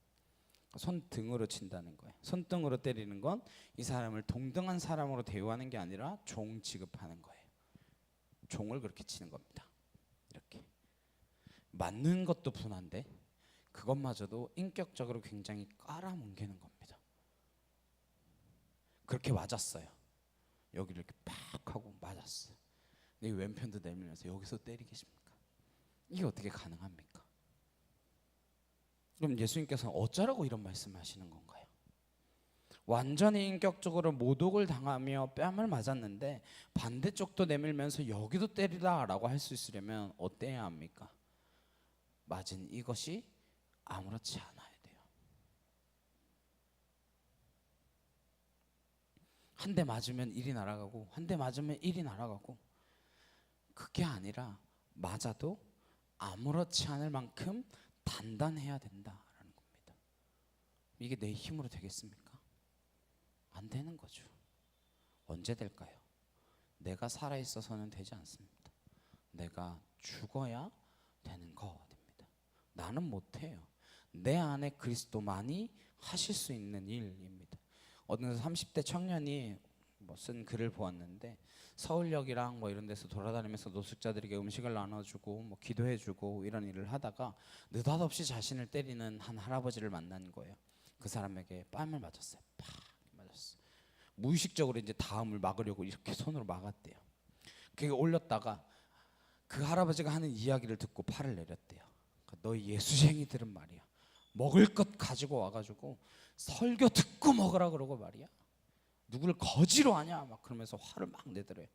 손등으로 친다는 거예요. 손등으로 때리는 건 이 사람을 동등한 사람으로 대우하는 게 아니라 종 취급하는 거예요. 종을 그렇게 치는 겁니다. 이렇게 맞는 것도 분한데 그것마저도 인격적으로 굉장히 깔아뭉개는 겁니다. 그렇게 맞았어요. 여기를 이렇게 팍 하고 맞았어요. 근데 왼편도 내밀면서 여기서 때리겠습니까? 이게 어떻게 가능합니까? 그럼 예수님께서는 어쩌라고 이런 말씀하시는 건가요? 완전히 인격적으로 모독을 당하며 뺨을 맞았는데 반대쪽도 내밀면서 여기도 때리라라고 할 수 있으려면 어때야 합니까? 맞은 이것이 아무렇지 않아야 돼요. 한 대 맞으면 일이 날아가고 한 대 맞으면 일이 날아가고 그게 아니라 맞아도 아무렇지 않을 만큼 단단해야 된다라는 겁니다. 이게 내 힘으로 되겠습니까? 안 되는 거죠. 언제 될까요? 내가 살아있어서는 되지 않습니다. 내가 죽어야 되는 거입니다. 나는 못해요. 내 안에 그리스도만이 하실 수 있는 일입니다. 어느 30대 청년이 쓴 글을 보았는데 서울역이랑 이런 데서 돌아다니면서 노숙자들에게 음식을 나눠주고 기도해주고 이런 일을 하다가 느닷없이 자신을 때리는 한 할아버지를 만난 거예요. 그 사람에게 뺨을 맞았어요. 팍 맞았어요. 무의식적으로 이제 다음을 막으려고 이렇게 손으로 막았대요. 그게 올렸다가 그 할아버지가 하는 이야기를 듣고 팔을 내렸대요. 너희 예수쟁이들은 말이야 먹을 것 가지고 와가지고 설교 듣고 먹으라 그러고 말이야 누구를 거지로 하냐 막 그러면서 화를 막 내더래요.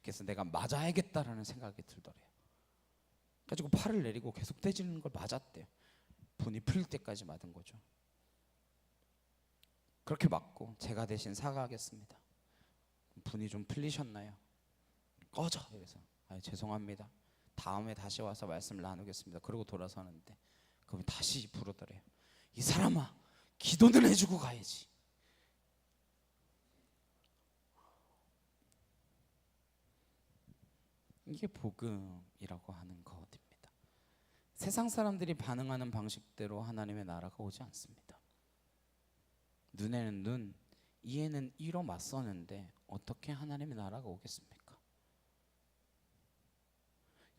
그래서 내가 맞아야겠다라는 생각이 들더래요. 가지고 팔을 내리고 계속 때리는 걸 맞았대요. 분이 풀릴 때까지 맞은 거죠. 그렇게 맞고 제가 대신 사과하겠습니다. 분이 좀 풀리셨나요? 꺼져. 그래서 죄송합니다. 다음에 다시 와서 말씀을 나누겠습니다. 그러고 돌아서는데 그분이 다시 부르더래요. 이 사람아, 기도는 해주고 가야지. 이게 복음이라고 하는 것입니다. 세상 사람들이 반응하는 방식대로 하나님의 나라가 오지 않습니다. 눈에는 눈, 이에는 이로 맞서는데 어떻게 하나님의 나라가 오겠습니까?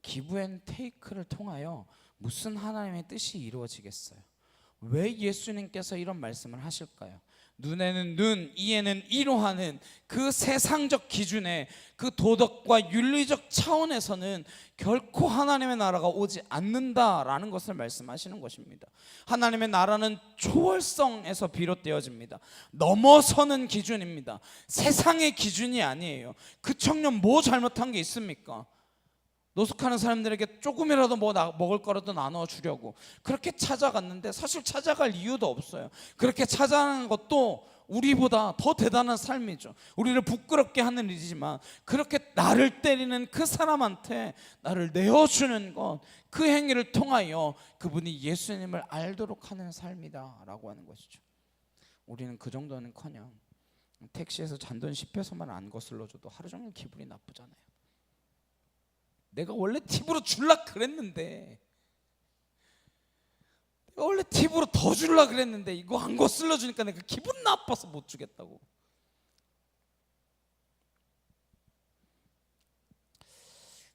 기브 앤 테이크를 통하여 무슨 하나님의 뜻이 이루어지겠어요? 왜 예수님께서 이런 말씀을 하실까요? 눈에는 눈, 이에는 이로 하는 그 세상적 기준의 그 도덕과 윤리적 차원에서는 결코 하나님의 나라가 오지 않는다라는 것을 말씀하시는 것입니다. 하나님의 나라는 초월성에서 비롯되어집니다. 넘어서는 기준입니다. 세상의 기준이 아니에요. 그 청년 뭐 잘못한 게 있습니까? 노숙하는 사람들에게 조금이라도 뭐 먹을 거라도 나눠주려고 그렇게 찾아갔는데 사실 찾아갈 이유도 없어요. 그렇게 찾아가는 것도 우리보다 더 대단한 삶이죠. 우리를 부끄럽게 하는 일이지만 그렇게 나를 때리는 그 사람한테 나를 내어주는 것, 그 행위를 통하여 그분이 예수님을 알도록 하는 삶이다라고 하는 것이죠. 우리는 그 정도는커녕 택시에서 잔돈 10페소만 안 거슬러줘도 하루 종일 기분이 나쁘잖아요. 내가 원래 팁으로 줄라 그랬는데, 내가 원래 팁으로 더 줄라 그랬는데 이거 안 거슬러 주니까 내가 기분 나빠서 못 주겠다고.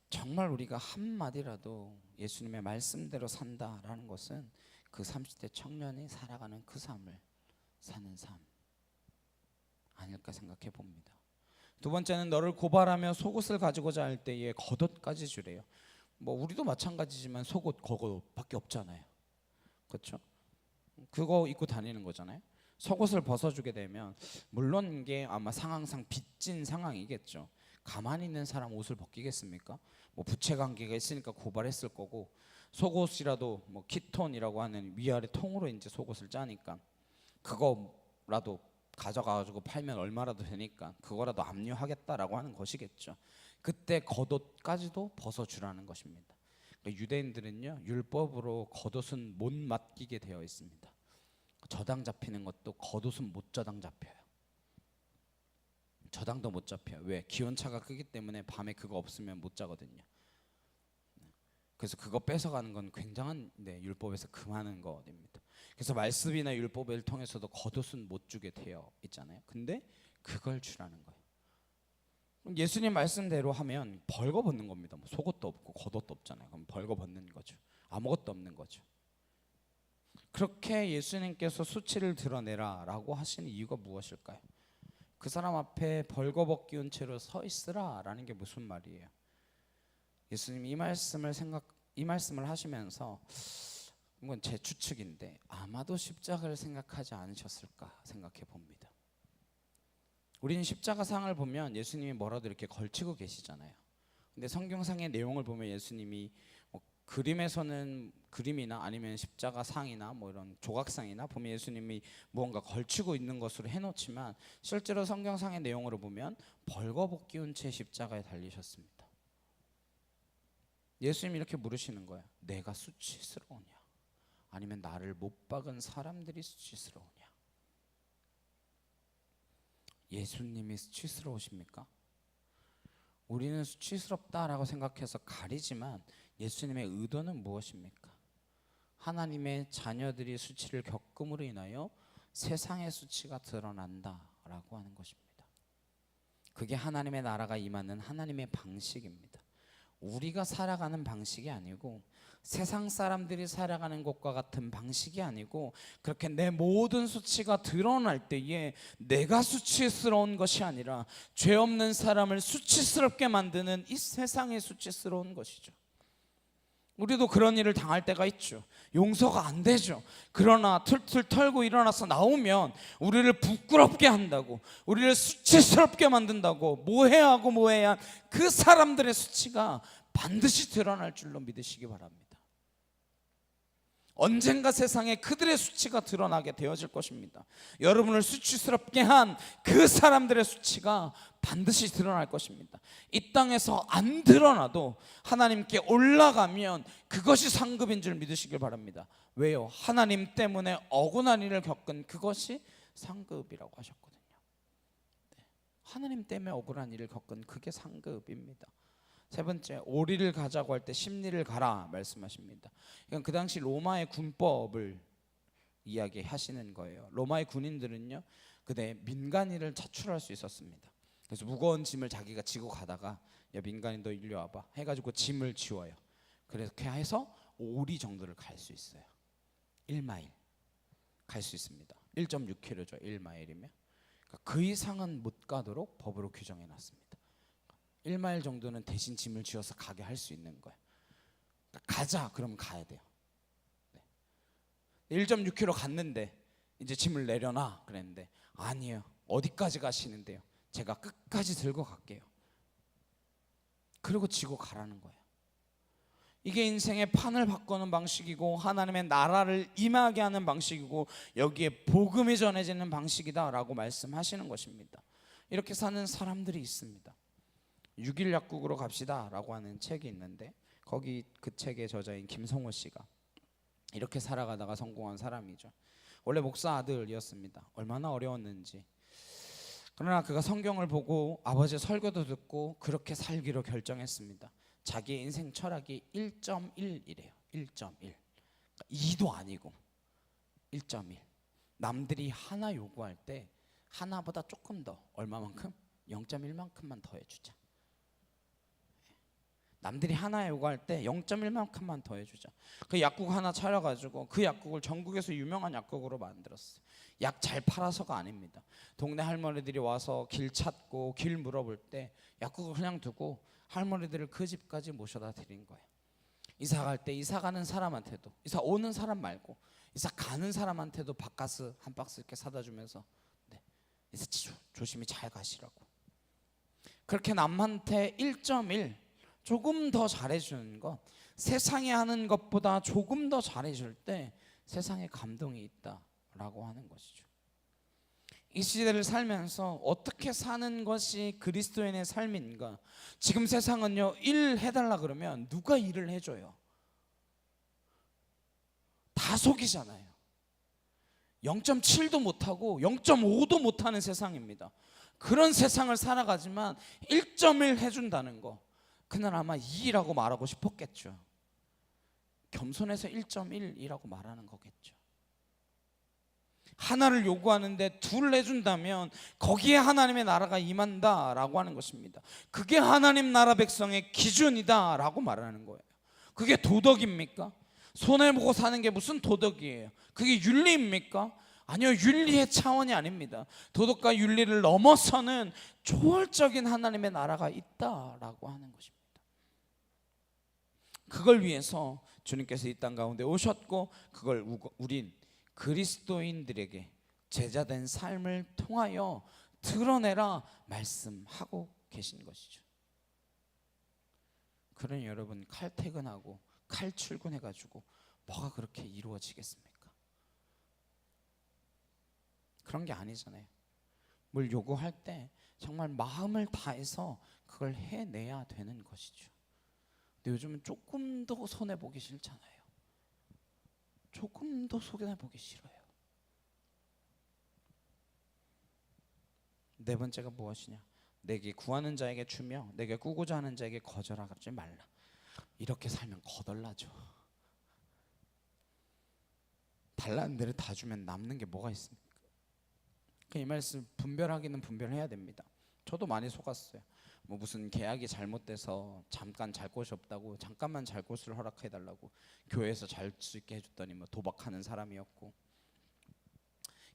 정말 우리가 한마디라도 예수님의 말씀대로 산다라는 것은 그 30대 청년이 살아가는 그 삶을 사는 삶 아닐까 생각해 봅니다. 두 번째는 너를 고발하며 속옷을 가지고자 할 때에 겉옷까지 주래요. 뭐 우리도 마찬가지지만 속옷, 겉옷밖에 없잖아요. 그렇죠? 그거 입고 다니는 거잖아요. 속옷을 벗어주게 되면 물론 이게 아마 상황상 빚진 상황이겠죠. 가만히 있는 사람 옷을 벗기겠습니까? 뭐 부채관계가 있으니까 고발했을 거고, 속옷이라도 뭐 키톤이라고 하는 위아래 통으로 이제 속옷을 짜니까 그거라도 가져가지고 팔면 얼마라도 되니까 그거라도 압류하겠다라고 하는 것이겠죠. 그때 겉옷까지도 벗어주라는 것입니다. 그러니까 유대인들은요, 율법으로 겉옷은 못 맡기게 되어 있습니다. 저당 잡히는 것도 겉옷은 못 저당 잡혀요. 저당도 못 잡혀요. 왜? 기온차가 크기 때문에 밤에 그거 없으면 못 자거든요. 그래서 그거 뺏어가는 건 굉장한 율법에서 금하는 것입니다. 그래서 말씀이나 율법을 통해서도 겉옷은 못 주게 되어 있잖아요. 근데 그걸 주라는 거예요. 예수님 말씀대로 하면 벌거벗는 겁니다. 뭐 속옷도 없고 겉옷도 없잖아요. 그럼 벌거벗는 거죠. 아무것도 없는 거죠. 그렇게 예수님께서 수치를 드러내라라고 하시는 이유가 무엇일까요? 그 사람 앞에 벌거벗기운 채로 서 있으라라는 게 무슨 말이에요? 예수님이 이 말씀을 하시면서, 이건 제 추측인데 아마도 십자가를 생각하지 않으셨을까 생각해 봅니다. 우리는 십자가상을 보면 예수님이 뭐라도 이렇게 걸치고 계시잖아요. 근데 성경상의 내용을 보면 예수님이 뭐 그림이나 아니면 십자가상이나 뭐 이런 조각상이나 보면 예수님이 무언가 걸치고 있는 것으로 해놓지만 실제로 성경상의 내용으로 보면 벌거벗기운 채 십자가에 달리셨습니다. 예수님이 이렇게 물으시는 거예요. 내가 수치스러우냐? 아니면 나를 못 박은 사람들이 수치스러우냐? 예수님이 수치스러우십니까? 우리는 수치스럽다라고 생각해서 가리지만 예수님의 의도는 무엇입니까? 하나님의 자녀들이 수치를 겪음으로 인하여 세상의 수치가 드러난다라고 하는 것입니다. 그게 하나님의 나라가 임하는 하나님의 방식입니다. 우리가 살아가는 방식이 아니고 세상 사람들이 살아가는 것과 같은 방식이 아니고, 그렇게 내 모든 수치가 드러날 때에 내가 수치스러운 것이 아니라 죄 없는 사람을 수치스럽게 만드는 이 세상이 수치스러운 것이죠. 우리도 그런 일을 당할 때가 있죠. 용서가 안 되죠. 그러나 툴툴 털고 일어나서 나오면 우리를 부끄럽게 한다고, 우리를 수치스럽게 만든다고 모해하고 모해한 그 사람들의 수치가 반드시 드러날 줄로 믿으시기 바랍니다. 언젠가 세상에 그들의 수치가 드러나게 되어질 것입니다. 여러분을 수치스럽게 한 그 사람들의 수치가 반드시 드러날 것입니다. 이 땅에서 안 드러나도 하나님께 올라가면 그것이 상급인 줄 믿으시길 바랍니다. 왜요? 하나님 때문에 억울한 일을 겪은 그것이 상급이라고 하셨거든요. 네. 하나님 때문에 억울한 일을 겪은 그게 상급입니다. 세 번째, 오리를 가자고 할 때 십리를 가라 말씀하십니다. 이건 그 당시 로마의 군법을 이야기하시는 거예요. 로마의 군인들은요, 그때 민간인을 차출할 수 있었습니다. 그래서 무거운 짐을 자기가 지고 가다가, 야 민간인 너 일로 와봐 해가지고 짐을 지워요. 그렇게 해서 오리 정도를 갈 수 있어요. 1마일 갈 수 있습니다. 1.6km죠 1마일이면. 그 이상은 못 가도록 법으로 규정해 놨습니다. 1마일 정도는 대신 짐을 지어서 가게 할 수 있는 거예요. 가자 그러면 가야 돼요. 1.6km 갔는데 이제 짐을 내려놔 그랬는데, 아니에요. 어디까지 가시는데요? 제가 끝까지 들고 갈게요. 그리고 지고 가라는 거예요. 이게 인생의 판을 바꾸는 방식이고 하나님의 나라를 임하게 하는 방식이고 여기에 복음이 전해지는 방식이다라고 말씀하시는 것입니다. 이렇게 사는 사람들이 있습니다. 6일 약국으로 갑시다라고 하는 책이 있는데, 거기 그 책의 저자인 김성호 씨가 이렇게 살아가다가 성공한 사람이죠. 원래 목사 아들이었습니다. 얼마나 어려웠는지. 그러나 그가 성경을 보고 아버지의 설교도 듣고 그렇게 살기로 결정했습니다. 자기의 인생 철학이 1.1이래요. 1.1. 2도 아니고 1.1. 남들이 하나 요구할 때 하나보다 조금 더, 얼마만큼? 0.1만큼만 더 해주자. 남들이 하나 요구할 때 0.1만큼만 더 해주자. 그 약국 하나 차려가지고 그 약국을 전국에서 유명한 약국으로 만들었어요. 약 잘 팔아서가 아닙니다. 동네 할머니들이 와서 길 찾고 길 물어볼 때 약국을 그냥 두고 할머니들을 그 집까지 모셔다 드린 거예요. 이사 갈 때 이사 가는 사람한테도, 이사 오는 사람 말고 이사 가는 사람한테도 바카스 한 박스 이렇게 사다 주면서, 네, 이사 조심히 잘 가시라고. 그렇게 남한테 1.1 조금 더 잘해주는 것, 세상에 하는 것보다 조금 더 잘해줄 때 세상에 감동이 있다라고 하는 것이죠. 이 시대를 살면서 어떻게 사는 것이 그리스도인의 삶인가? 지금 세상은요, 일 해달라 그러면 누가 일을 해줘요? 다 속이잖아요. 0.7도 못하고 0.5도 못하는 세상입니다. 그런 세상을 살아가지만 1.1 해준다는 거, 그날 아마 2라고 말하고 싶었겠죠. 겸손해서 1.1이라고 말하는 거겠죠. 하나를 요구하는데 둘 내준다면 거기에 하나님의 나라가 임한다라고 하는 것입니다. 그게 하나님 나라 백성의 기준이다라고 말하는 거예요. 그게 도덕입니까? 손해보고 사는 게 무슨 도덕이에요? 그게 윤리입니까? 아니요, 윤리의 차원이 아닙니다. 도덕과 윤리를 넘어서는 초월적인 하나님의 나라가 있다라고 하는 것입니다. 그걸 위해서 주님께서 이 땅 가운데 오셨고, 그걸 우린 그리스도인들에게 제자된 삶을 통하여 드러내라 말씀하고 계신 것이죠. 그러니 여러분, 칼퇴근하고 칼출근해가지고 뭐가 그렇게 이루어지겠습니까? 그런 게 아니잖아요. 뭘 요구할 때 정말 마음을 다해서 그걸 해내야 되는 것이죠. 근데 요즘은 조금 더 손해보기 싫잖아요. 조금 더 손해보기 싫어요. 네 번째가 무엇이냐? 내게 구하는 자에게 주며 내게 꾸고자 하는 자에게 거절하지 말라. 이렇게 살면 거덜나죠. 달라는 데를 다 주면 남는 게 뭐가 있습니까? 이 말씀 분별하기는 분별해야 됩니다. 저도 많이 속았어요. 뭐 무슨 계약이 잘못돼서 잠깐 잘 곳이 없다고 잠깐만 잘 곳을 허락해달라고 교회에서 잘 수 있게 해줬더니 뭐 도박하는 사람이었고,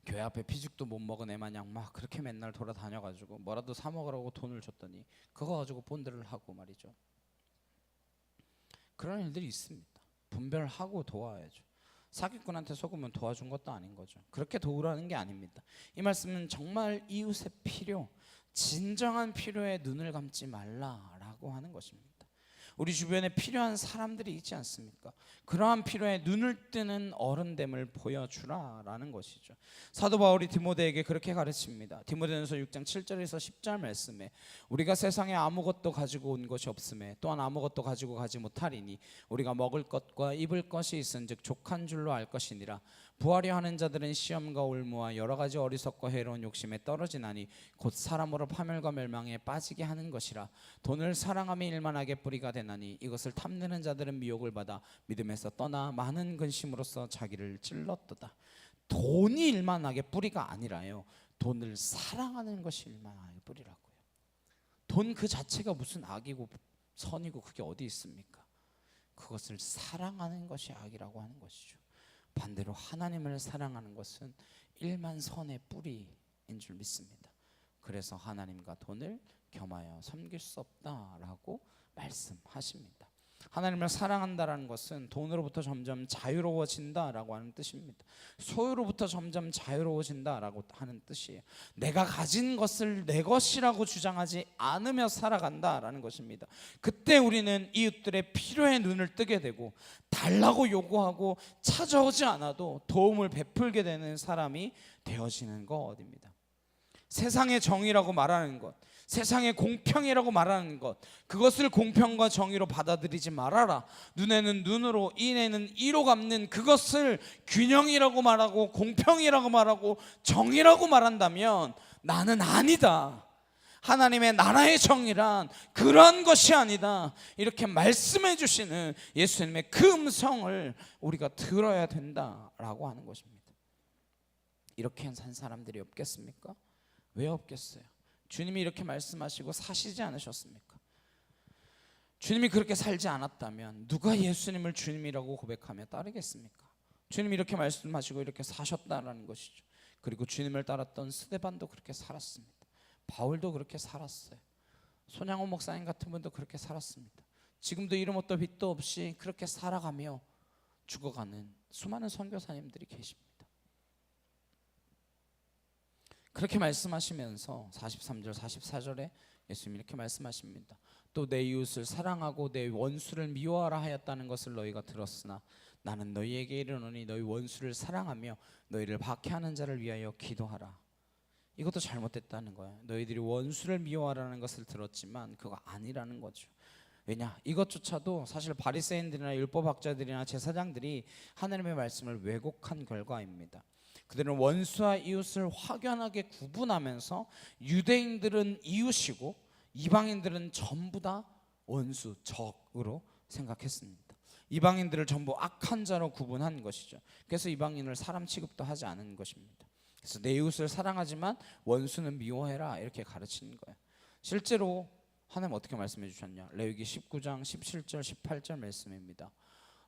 교회 앞에 피죽도 못 먹은 애 마냥 막 그렇게 맨날 돌아다녀가지고 뭐라도 사 먹으라고 돈을 줬더니 그거 가지고 본드를 하고 말이죠. 그런 일들이 있습니다. 분별하고 도와야죠. 사기꾼한테 속으면 도와준 것도 아닌 거죠. 그렇게 도우라는 게 아닙니다. 이 말씀은 정말 이웃의 필요, 진정한 필요에 눈을 감지 말라라고 하는 것입니다. 우리 주변에 필요한 사람들이 있지 않습니까? 그러한 필요에 눈을 뜨는 어른됨을 보여주라라는 것이죠. 사도 바울이 디모데에게 그렇게 가르칩니다. 디모데전서 6장 7절에서 10절 말씀에 우리가 세상에 아무것도 가지고 온 것이 없음에 또한 아무것도 가지고 가지 못하리니 우리가 먹을 것과 입을 것이 있은즉 족한 줄로 알 것이니라. 부하려 하는 자들은 시험과 올무와 여러 가지 어리석고 해로운 욕심에 떨어지나니 곧 사람으로 파멸과 멸망에 빠지게 하는 것이라. 돈을 사랑함이 일만하게 뿌리가 되나니 이것을 탐내는 자들은 미혹을 받아 믿음에서 떠나 많은 근심으로써 자기를 찔렀도다. 돈이 일만하게 뿌리가 아니라요, 돈을 사랑하는 것이 일만하게 뿌리라고요. 돈 그 자체가 무슨 악이고 선이고 그게 어디 있습니까? 그것을 사랑하는 것이 악이라고 하는 것이죠. 반대로 하나님을 사랑하는 것은 일만 선의 뿌리인 줄 믿습니다. 그래서 하나님과 돈을 겸하여 섬길 수 없다라고 말씀하십니다. 하나님을 사랑한다라는 것은 돈으로부터 점점 자유로워진다라고 하는 뜻입니다. 소유로부터 점점 자유로워진다라고 하는 뜻이에요. 내가 가진 것을 내 것이라고 주장하지 않으며 살아간다라는 것입니다. 그때 우리는 이웃들의 필요에 눈을 뜨게 되고 달라고 요구하고 찾아오지 않아도 도움을 베풀게 되는 사람이 되어지는 것입니다. 세상의 정의라고 말하는 것, 세상의 공평이라고 말하는 것, 그것을 공평과 정의로 받아들이지 말아라. 눈에는 눈으로, 이에는 이로 갚는 그것을 균형이라고 말하고 공평이라고 말하고 정의라고 말한다면 나는 아니다. 하나님의 나라의 정의란 그런 것이 아니다. 이렇게 말씀해 주시는 예수님의 그 음성을 우리가 들어야 된다라고 하는 것입니다. 이렇게 산 사람들이 없겠습니까? 왜 없겠어요? 주님이 이렇게 말씀하시고 사시지 않으셨습니까? 주님이 그렇게 살지 않았다면 누가 예수님을 주님이라고 고백하며 따르겠습니까? 주님이 이렇게 말씀하시고 이렇게 사셨다라는 것이죠. 그리고 주님을 따랐던 스데반도 그렇게 살았습니다. 바울도 그렇게 살았어요. 손양호 목사님 같은 분도 그렇게 살았습니다. 지금도 이름 없도 빛도 없이 그렇게 살아가며 죽어가는 수많은 선교사님들이 계십니다. 그렇게 말씀하시면서 43절 44절에 예수님이 이렇게 말씀하십니다. 또 내 이웃을 사랑하고 내 원수를 미워하라 하였다는 것을 너희가 들었으나 나는 너희에게 이르노니 너희 원수를 사랑하며 너희를 박해하는 자를 위하여 기도하라. 이것도 잘못됐다는 거예요. 너희들이 원수를 미워하라는 것을 들었지만 그거 아니라는 거죠. 왜냐? 이것조차도 사실 바리새인들이나 율법학자들이나 제사장들이 하나님의 말씀을 왜곡한 결과입니다. 그들은 원수와 이웃을 확연하게 구분하면서 유대인들은 이웃이고 이방인들은 전부 다 원수, 적으로 생각했습니다. 이방인들을 전부 악한 자로 구분한 것이죠. 그래서 이방인을 사람 취급도 하지 않은 것입니다. 그래서 내 이웃을 사랑하지만 원수는 미워해라 이렇게 가르치는 거예요. 실제로 하나님 어떻게 말씀해 주셨냐? 레위기 19장 17절 18절 말씀입니다.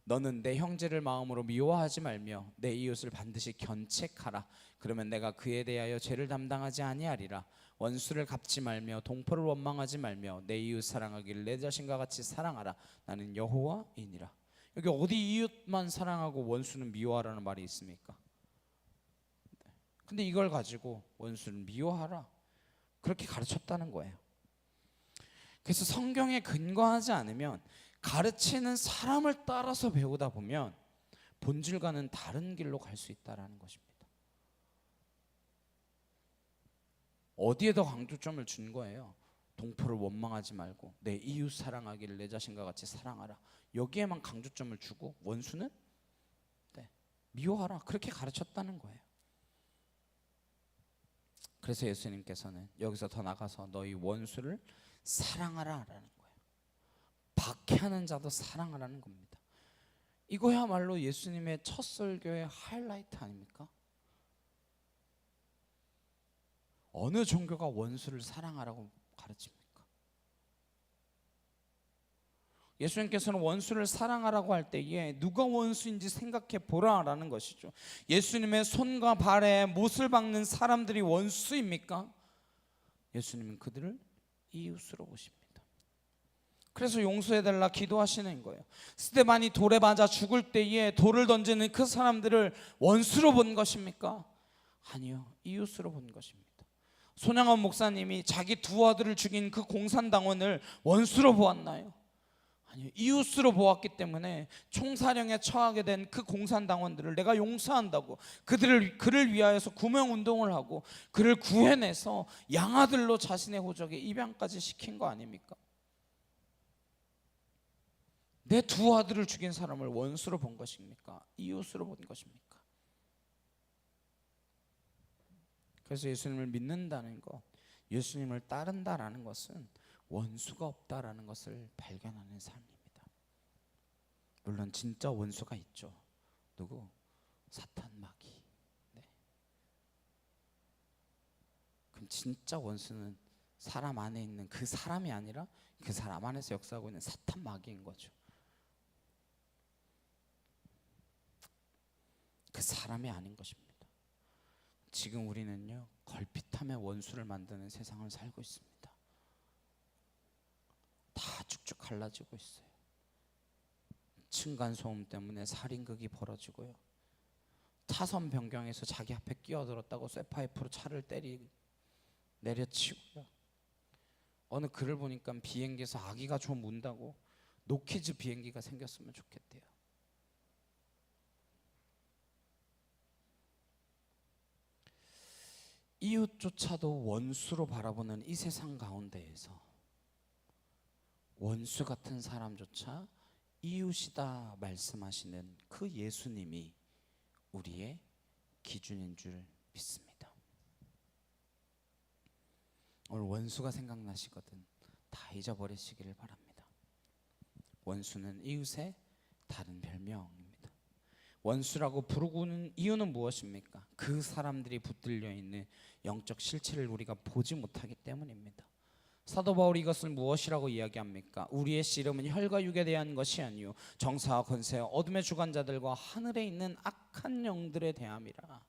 너는 내 형제를 마음으로 미워하지 말며 내 이웃을 반드시 견책하라. 그러면 내가 그에 대하여 죄를 담당하지 아니하리라. 원수를 갚지 말며 동포를 원망하지 말며 내 이웃 사랑하기를 내 자신과 같이 사랑하라. 나는 여호와이니라. 여기 어디 이웃만 사랑하고 원수는 미워하라는 말이 있습니까? 근데 이걸 가지고 원수를 미워하라 그렇게 가르쳤다는 거예요. 그래서 성경에 근거하지 않으면 가르치는 사람을 따라서 배우다 보면 본질과는 다른 길로 갈 수 있다는 것입니다. 어디에 더 강조점을 준 거예요? 동포를 원망하지 말고 내 이웃 사랑하기를 내 자신과 같이 사랑하라. 여기에만 강조점을 주고 원수는 미워하라 그렇게 가르쳤다는 거예요. 그래서 예수님께서는 여기서 더 나가서 너희 원수를 사랑하라라는 거예요. 박해하는 자도 사랑하라는 겁니다. 이거야말로 예수님의 첫 설교의 하이라이트 아닙니까? 어느 종교가 원수를 사랑하라고 가르칩니까? 예수님께서는 원수를 사랑하라고 할 때에 누가 원수인지 생각해 보라라는 것이죠. 예수님의 손과 발에 못을 박는 사람들이 원수입니까? 예수님은 그들을 이웃으로 보십니다. 그래서 용서해달라 기도하시는 거예요. 스데반이 돌에 맞아 죽을 때에 돌을 던지는 그 사람들을 원수로 본 것입니까? 아니요, 이웃으로 본 것입니다. 손양원 목사님이 자기 두 아들을 죽인 그 공산당원을 원수로 보았나요? 아니요, 이웃으로 보았기 때문에 총사령에 처하게 된 그 공산당원들을 내가 용서한다고 그를 위하여서 구명운동을 하고 그를 구해내서 양아들로 자신의 호적에 입양까지 시킨 거 아닙니까? 내 두 아들을 죽인 사람을 원수로 본 것입니까? 이웃으로 본 것입니까? 그래서 예수님을 믿는다는 것, 예수님을 따른다라는 것은 원수가 없다라는 것을 발견하는 삶입니다. 물론 진짜 원수가 있죠. 누구? 사탄 마귀. 네. 그럼 진짜 원수는 사람 안에 있는 그 사람이 아니라 그 사람 안에서 역사하고 있는 사탄 마귀인 거죠. 그 사람이 아닌 것입니다. 지금 우리는요, 걸핏하면 원수를 만드는 세상을 살고 있습니다. 다 쭉쭉 갈라지고 있어요. 층간소음 때문에 살인극이 벌어지고요, 차선 변경에서 자기 앞에 끼어들었다고 쇠파이프로 차를 내려치고요, 어느 글을 보니까 비행기에서 아기가 좀 운다고 노키즈 비행기가 생겼으면 좋겠대요. 이웃조차도 원수로 바라보는 이 세상 가운데에서 원수 같은 사람조차 이웃이다 말씀하시는 그 예수님이 우리의 기준인 줄 믿습니다. 오늘 원수가 생각나시거든 다 잊어버리시기를 바랍니다. 원수는 이웃의 다른 별명입니다. 원수라고 부르고는 이유는 무엇입니까? 그 사람들이 붙들려 있는 영적 실체를 우리가 보지 못하기 때문입니다. 사도 바울이 이것을 무엇이라고 이야기합니까? 우리의 씨름은 혈과 육에 대한 것이 아니요 정사와 권세와 어둠의 주관자들과 하늘에 있는 악한 영들에 대함이라.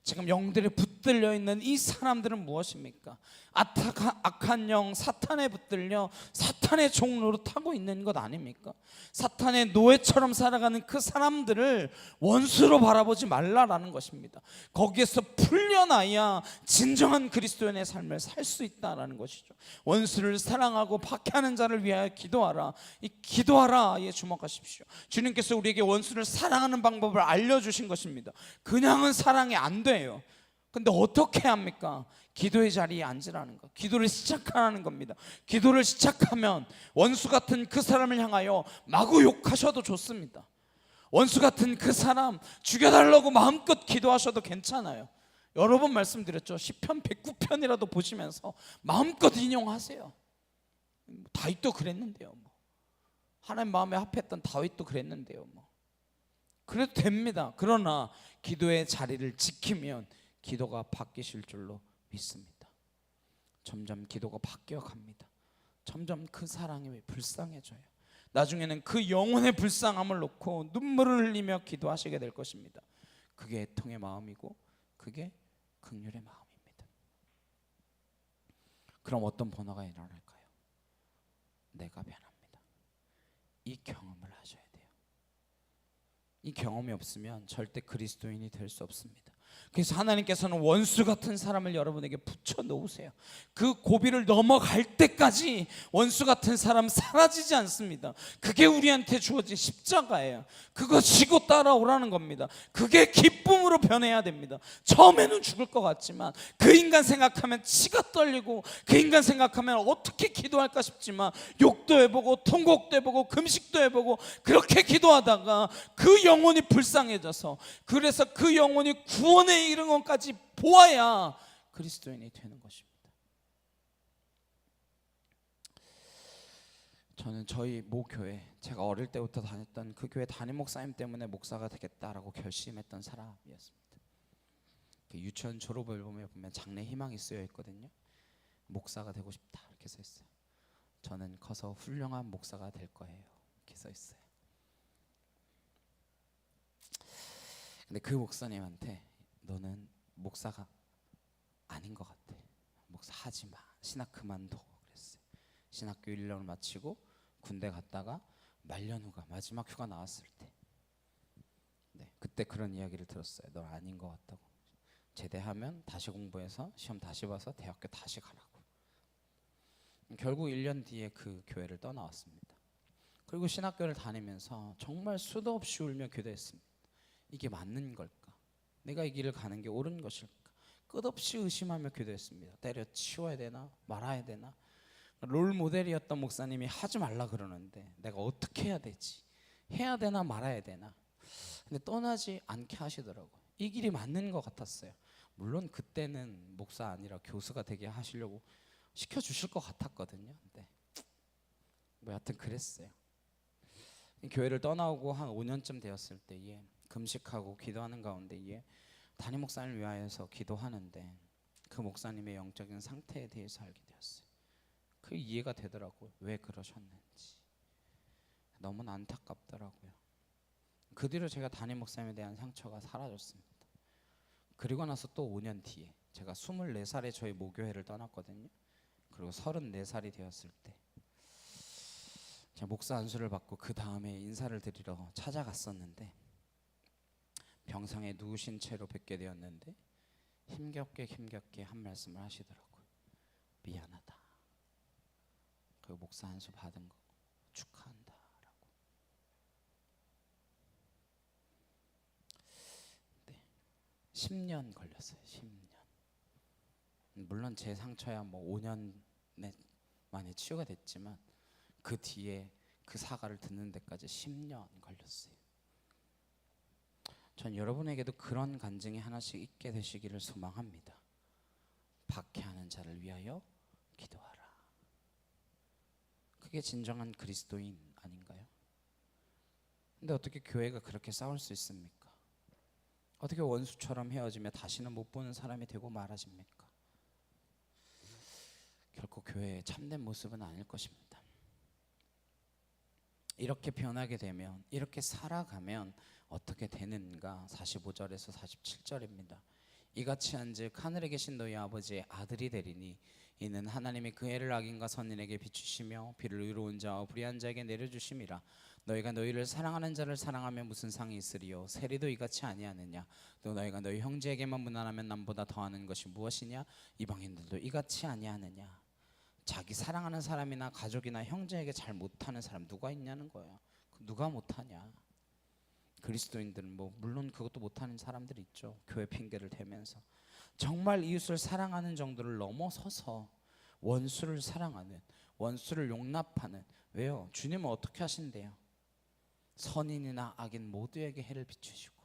지금 영들에 붙들려 있는 이 사람들은 무엇입니까? 악한 영 사탄에 붙들려 사탄의 종로로 타고 있는 것 아닙니까? 사탄의 노예처럼 살아가는 그 사람들을 원수로 바라보지 말라라는 것입니다. 거기에서 풀려나야 진정한 그리스도인의 삶을 살 수 있다라는 것이죠. 원수를 사랑하고 박해하는 자를 위하여 기도하라. 이 기도하라에 주목하십시오. 주님께서 우리에게 원수를 사랑하는 방법을 알려주신 것입니다. 그냥은 사랑이 안 돼요. 근데 어떻게 합니까? 기도의 자리에 앉으라는 것, 기도를 시작하라는 겁니다. 기도를 시작하면 원수 같은 그 사람을 향하여 마구 욕하셔도 좋습니다. 원수 같은 그 사람 죽여달라고 마음껏 기도하셔도 괜찮아요. 여러 번 말씀드렸죠. 시편 109편이라도 보시면서 마음껏 인용하세요. 다윗도 그랬는데요. 하나님 마음에 합했던 다윗도 그랬는데요. 그래도 됩니다. 그러나 기도의 자리를 지키면 기도가 바뀌실 줄로 믿습니다. 점점 기도가 바뀌어 갑니다. 점점 그 사랑이 불쌍해져요. 나중에는 그 영혼의 불쌍함을 놓고 눈물을 흘리며 기도하시게 될 것입니다. 그게 애통의 마음이고 그게 긍휼의 마음입니다. 그럼 어떤 변화가 일어날까요? 내가 변합니다. 이 경험을 하셔야 돼요. 이 경험이 없으면 절대 그리스도인이 될 수 없습니다. 그래서 하나님께서는 원수 같은 사람을 여러분에게 붙여 놓으세요. 그 고비를 넘어갈 때까지 원수 같은 사람 사라지지 않습니다. 그게 우리한테 주어진 십자가예요. 그거 지고 따라오라는 겁니다. 그게 기쁨으로 변해야 됩니다. 처음에는 죽을 것 같지만 그 인간 생각하면 치가 떨리고 그 인간 생각하면 어떻게 기도할까 싶지만 욕도 해보고 통곡도 해보고 금식도 해보고 그렇게 기도하다가 그 영혼이 불쌍해져서 그래서 그 영혼이 구원에 이른 것까지 보아야 그리스도인이 되는 것입니다. 저는 저희 모교회, 제가 어릴 때부터 다녔던 그 교회 담임 목사님 때문에 목사가 되겠다라고 결심했던 사람이었습니다. 유치원 졸업 앨범에 보면 장래 희망이 쓰여 있거든요. 목사가 되고 싶다 이렇게 써 있어요. 저는 커서 훌륭한 목사가 될 거예요 이렇게 써 있어요. 근데 그 목사님한테 너는 목사가 아닌 것 같아. 목사 하지 마. 신학 그만둬. 그랬어요. 신학교 1년을 마치고 군대 갔다가 말년 후가 마지막 휴가 나왔을 때, 그때 그런 이야기를 들었어요. 너 아닌 것 같다고. 제대하면 다시 공부해서 시험 다시 봐서 대학교 다시 가라고. 결국 1년 뒤에 그 교회를 떠나왔습니다. 그리고 신학교를 다니면서 정말 수도 없이 울며 기도했습니다. 이게 맞는 걸까? 내가 이 길을 가는 게 옳은 것일까? 끝없이 의심하며 기도했습니다. 때려치워야 되나 말아야 되나? 롤 모델이었던 목사님이 하지 말라 그러는데 내가 어떻게 해야 되지? 해야 되나 말아야 되나? 근데 떠나지 않게 하시더라고요. 이 길이 맞는 것 같았어요. 물론 그때는 목사 아니라 교수가 되게 하시려고 시켜주실 것 같았거든요. 근데 뭐 여하튼 그랬어요. 교회를 떠나오고 한 5년쯤 되었을 때에 금식하고 기도하는 가운데에 담임 목사님을 위하여서 기도하는데 그 목사님의 영적인 상태에 대해서 알게 되었어요. 그 이해가 되더라고요. 왜 그러셨는지. 너무나 안타깝더라고요. 그 뒤로 제가 담임 목사님에 대한 상처가 사라졌습니다. 그리고 나서 또 5년 뒤에 제가 24살에 저희 모교회를 떠났거든요. 그리고 34살이 되었을 때 제가 목사 안수를 받고 그 다음에 인사를 드리러 찾아갔었는데 병상에 누우신 채로 뵙게 되었는데 힘겹게 한 말씀을 하시더라고요. 미안하다. 그 목사 안수 받은 거 축하한다 라고. 네, 10년 걸렸어요. 10년. 물론 제 상처야 뭐 5년 만에 치유가 됐지만 그 뒤에 그 사과를 듣는 데까지 10년 걸렸어요. 전 여러분에게도 그런 간증이 하나씩 있게 되시기를 소망합니다. 박해하는 자를 위하여 기도하라. 그게 진정한 그리스도인 아닌가요? 근데 어떻게 교회가 그렇게 싸울 수 있습니까? 어떻게 원수처럼 헤어지며 다시는 못 보는 사람이 되고 말아집니까? 결코 교회의 참된 모습은 아닐 것입니다. 이렇게 변하게 되면, 이렇게 살아가면 어떻게 되는가? 45절에서 47절입니다. 이같이 한즉 하늘에 계신 너희 아버지의 아들이 되리니 이는 하나님이 그 해를 악인과 선인에게 비추시며 비를 의로운 자와 불의한 자에게 내려주심이라. 너희가 너희를 사랑하는 자를 사랑하면 무슨 상이 있으리요? 세리도 이같이 아니하느냐? 또 너희가 너희 형제에게만 무난하면 남보다 더하는 것이 무엇이냐? 이방인들도 이같이 아니하느냐? 자기 사랑하는 사람이나 가족이나 형제에게 잘 못하는 사람 누가 있냐는 거예요. 누가 못하냐? 그리스도인들은 뭐 물론 그것도 못하는 사람들이 있죠. 교회 핑계를 대면서 정말 이웃을 사랑하는 정도를 넘어서서 원수를 사랑하는, 원수를 용납하는. 왜요? 주님은 어떻게 하신대요? 선인이나 악인 모두에게 해를 비추시고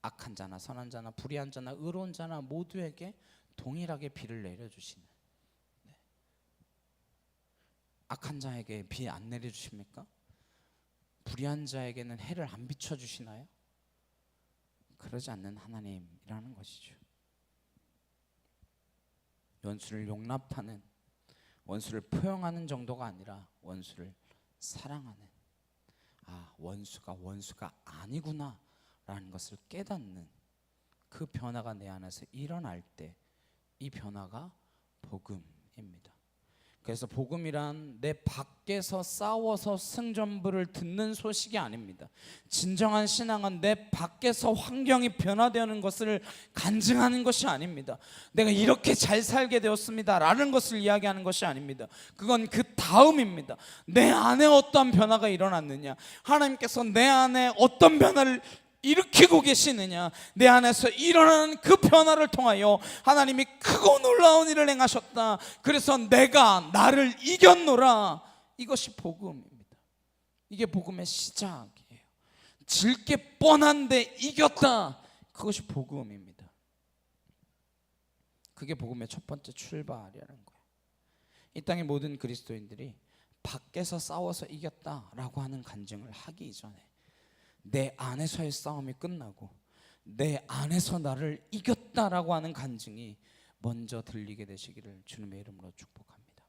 악한 자나 선한 자나 불의한 자나 의로운 자나 모두에게 동일하게 비를 내려주시는. 네. 악한 자에게 비 안 내려주십니까? 불의한 자에게는 해를 안 비춰주시나요? 그러지 않는 하나님이라는 것이죠. 원수를 용납하는, 원수를 포용하는 정도가 아니라 원수를 사랑하는, 원수가 아니구나 라는 것을 깨닫는 그 변화가 내 안에서 일어날 때 이 변화가 복음입니다. 그래서 복음이란 내 밖에서 싸워서 승전부를 듣는 소식이 아닙니다. 진정한 신앙은 내 밖에서 환경이 변화되는 것을 간증하는 것이 아닙니다. 내가 이렇게 잘 살게 되었습니다 라는 것을 이야기하는 것이 아닙니다. 그건 그 다음입니다. 내 안에 어떠한 변화가 일어났느냐, 하나님께서 내 안에 어떤 변화를 일으키고 계시느냐, 내 안에서 일어나는 그 변화를 통하여 하나님이 크고 놀라운 일을 행하셨다. 그래서 내가 나를 이겼노라. 이것이 복음입니다. 이게 복음의 시작이에요. 질게 뻔한데 이겼다. 그것이 복음입니다. 그게 복음의 첫 번째 출발이라는 거예요. 이 땅의 모든 그리스도인들이 밖에서 싸워서 이겼다라고 하는 간증을 하기 전에 내 안에서의 싸움이 끝나고 내 안에서 나를 이겼다라고 하는 간증이 먼저 들리게 되시기를 주님의 이름으로 축복합니다.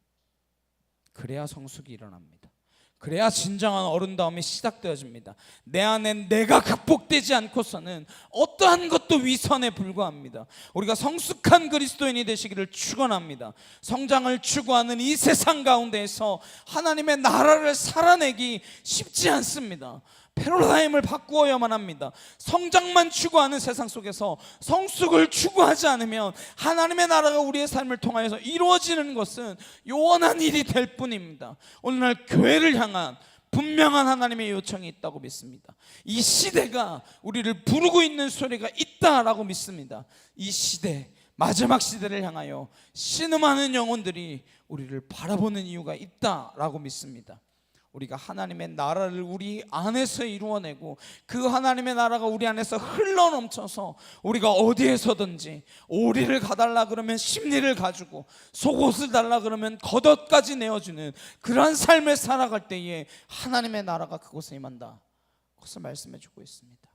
그래야 성숙이 일어납니다. 그래야 진정한 어른다움이 시작되어집니다. 내 안에 내가 극복되지 않고서는 어떠한 것도 위선에 불과합니다. 우리가 성숙한 그리스도인이 되시기를 축원합니다. 성장을 추구하는 이 세상 가운데에서 하나님의 나라를 살아내기 쉽지 않습니다. 패러다임을 바꾸어야만 합니다. 성장만 추구하는 세상 속에서 성숙을 추구하지 않으면 하나님의 나라가 우리의 삶을 통하여서 이루어지는 것은 요원한 일이 될 뿐입니다. 오늘날 교회를 향한 분명한 하나님의 요청이 있다고 믿습니다. 이 시대가 우리를 부르고 있는 소리가 있다라고 믿습니다. 이 시대, 마지막 시대를 향하여 신음하는 영혼들이 우리를 바라보는 이유가 있다라고 믿습니다. 우리가 하나님의 나라를 우리 안에서 이루어내고 그 하나님의 나라가 우리 안에서 흘러넘쳐서 우리가 어디에서든지 오리를 가달라 그러면 십리를 가주고 속옷을 달라 그러면 겉옷까지 내어주는 그러한 삶을 살아갈 때에 하나님의 나라가 그곳에 임한다, 그것을 말씀해 주고 있습니다.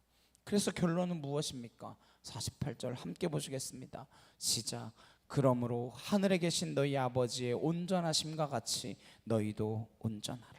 그래서 결론은 무엇입니까? 48절 함께 보시겠습니다. 시작. 그러므로 하늘에 계신 너희 아버지의 온전하심과 같이 너희도 온전하라.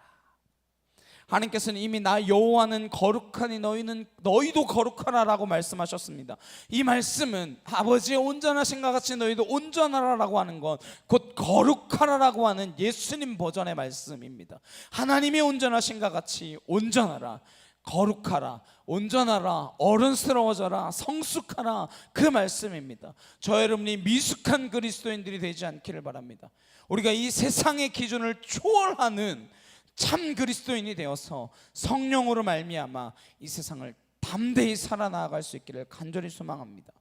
하나님께서는 이미 나 여호와는 거룩하니 너희도 거룩하라라고 말씀하셨습니다. 이 말씀은 아버지의 온전하심과 같이 너희도 온전하라라고 하는 것, 곧 거룩하라라고 하는 예수님 버전의 말씀입니다. 하나님이 온전하심과 같이 온전하라, 거룩하라, 온전하라, 어른스러워져라, 성숙하라, 그 말씀입니다. 저 여러분이 미숙한 그리스도인들이 되지 않기를 바랍니다. 우리가 이 세상의 기준을 초월하는 참 그리스도인이 되어서 성령으로 말미암아 이 세상을 담대히 살아나갈 수 있기를 간절히 소망합니다.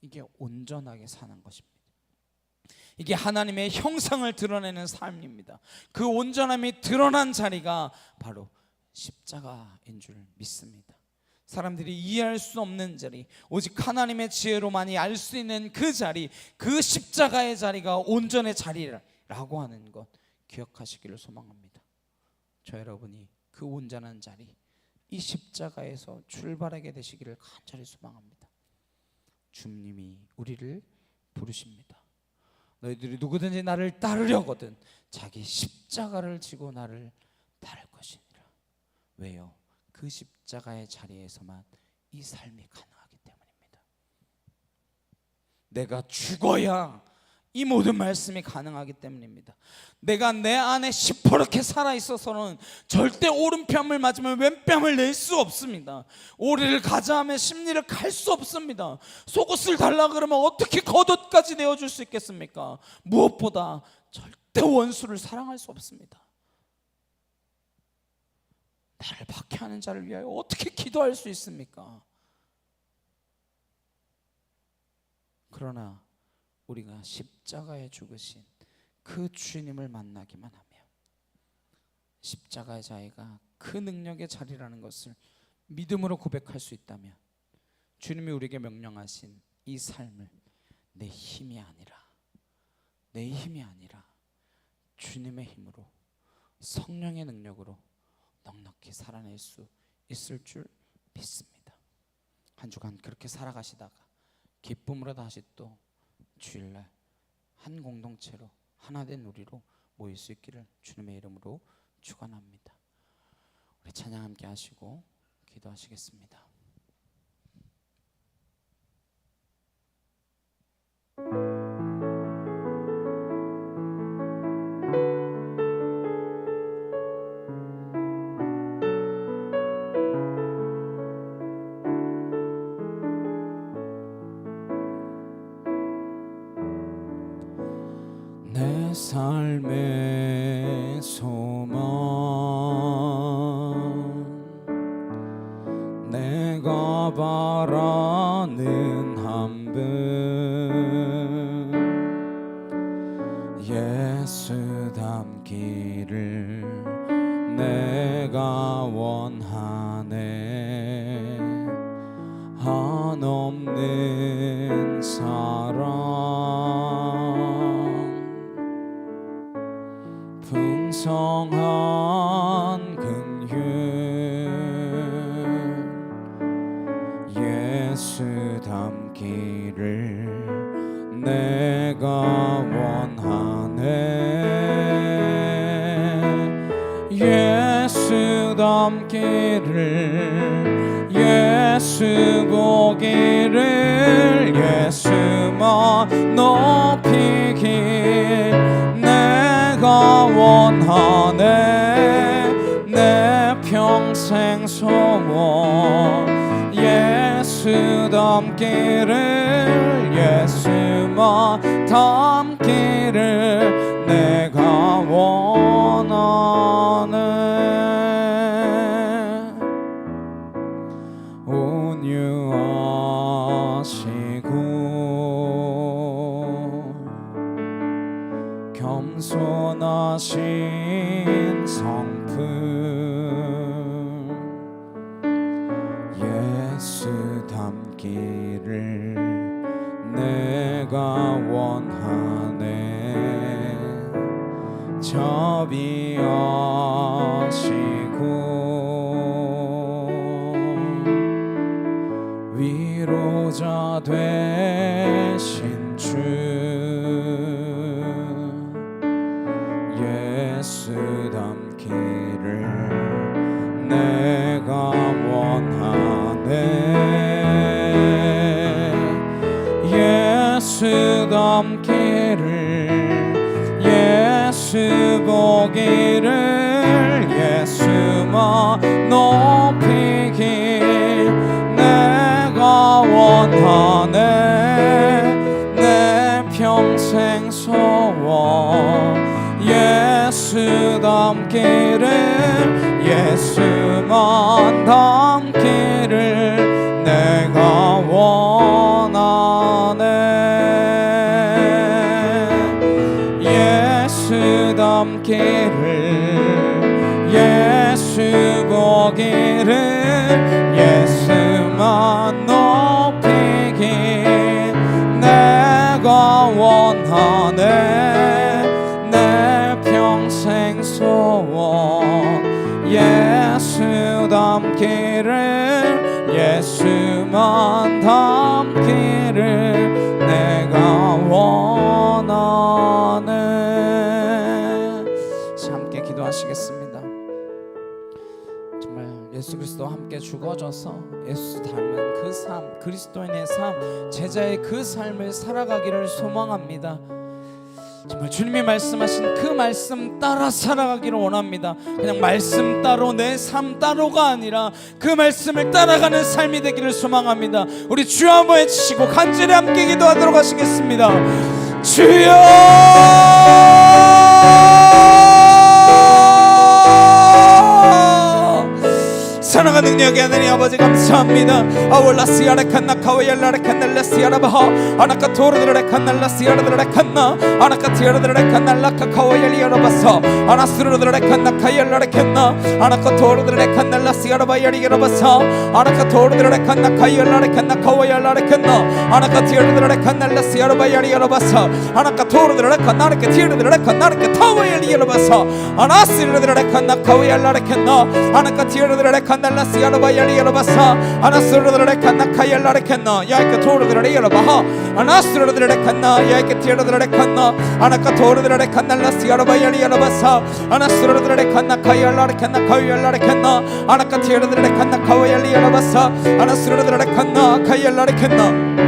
이게 온전하게 사는 것입니다. 이게 하나님의 형상을 드러내는 삶입니다. 그 온전함이 드러난 자리가 바로 십자가인 줄 믿습니다. 사람들이 이해할 수 없는 자리, 오직 하나님의 지혜로만이 알 수 있는 그 자리, 그 십자가의 자리가 온전의 자리라고 하는 것 기억하시기를 소망합니다. 저 여러분이 그 온전한 자리, 이 십자가에서 출발하게 되시기를 간절히 소망합니다. 주님이 우리를 부르십니다. 너희들이 누구든지 나를 따르려거든 자기 십자가를 지고 나를 따를 것이니라. 왜요? 그 십자가의 자리에서만 이 삶이 가능하기 때문입니다. 내가 죽어야 이 모든 말씀이 가능하기 때문입니다. 내가 내 안에 시퍼렇게 살아있어서는 절대 오른뺨을 맞으면 왼뺨을 낼 수 없습니다. 오리를 가자 하면 십리를 갈 수 없습니다. 속옷을 달라 그러면 어떻게 겉옷까지 내어줄 수 있겠습니까? 무엇보다 절대 원수를 사랑할 수 없습니다. 나를 박해하는 자를 위하여 어떻게 기도할 수 있습니까? 그러나 우리가 십자가에 죽으신 그 주님을 만나기만 하면, 십자가의 자리가 그 능력의 자리라는 것을 믿음으로 고백할 수 있다면, 주님이 우리에게 명령하신 이 삶을 내 힘이 아니라 주님의 힘으로, 성령의 능력으로 넉넉히 살아낼 수 있을 줄 믿습니다. 한 주간 그렇게 살아가시다가 기쁨으로 다시 또 주일날 한 공동체로 하나된 우리로 모일 수 있기를 주님의 이름으로 축원합니다. 우리 찬양 함께 하시고 기도하시겠습니다. 내 삶의 소망, 내가 바라는 한 분, 예수 닮기를 내가 원하네. 한없는 사랑, 풍성한 긍휼, 예수 닮기를 내가 원하네. 예수 닮기를, 예수 보기를, 예수만 높이길 내가 원하네. 내 평생 소원, 예수 닮기를, 예수만 닮기를 내가 원하네. 겸손하신 성품 예수 닮기를 내가 원하네. 자비하시고 위로자 되신 주 예수 닮기를 내가 원하네. 예수 닮기를 예수 보기를 예수만 높이길 내가 원하네. 내 평생 소원 예수 닮기를 예수만 닮기를 내가 원하네. 예수 닮기를 예수 보기를 예수만 높이길 내가 원하네. 내 평생 소원 예수 닮기를 예수만 닮기를 내가 원하네. 함께 기도하시겠습니다. 정말 예수 그리스도와 함께 죽어져서 예수 닮은 그 삶, 그리스도인의 삶, 제자의 그 삶을 살아가기를 소망합니다. 정말 주님이 말씀하신 그 말씀 따라 살아가기를 원합니다. 그냥 말씀 따로 내 삶 따로가 아니라 그 말씀을 따라가는 삶이 되기를 소망합니다. 우리 주여 한번 외치시고 간절히 함께 기도하도록 하시겠습니다. 주여 사랑하는 능력의 하나님 아버지 감사합니다. 아월라시아라 칸나 카와얄라라 칸날라시아라바하 아나카 토르드라라 칸날라시아라드라라 칸나 아나카 티아라드라라 칸날라카 카와얄리아라바사 아나스르드라라 칸나 카얄라라 칸나 아나카 토르드라라 칸날라시아라바야리아라바사 아나카 토르드라라 칸나 카얄라라 칸나 카와얄라라 칸나 아나카 티아라드라라 칸날라시아라바야리아라바사 아나카 토르드라라 칸나르카 티아라드라라 칸나르카 타와얄리아라바사 아나스르드라라 칸나 카와얄라라 칸나 아나카 티아라드라라 칸날라시아라바야리아라바사 아나스르드라라 칸나 카얄라라 칸나 야이카 토르드라라 야라바하 아나스르드라라 칸나 야이카 티아라드라라 칸나 아나카 토르드라라 칸날라시아라바야리아라바사 아나스르드라라 칸나 카얄라라 칸나 카얄라라 칸나 아나카 티아라드라라 칸나 카와얄리아라바사 아나스르드라라 칸나 카얄라라 칸나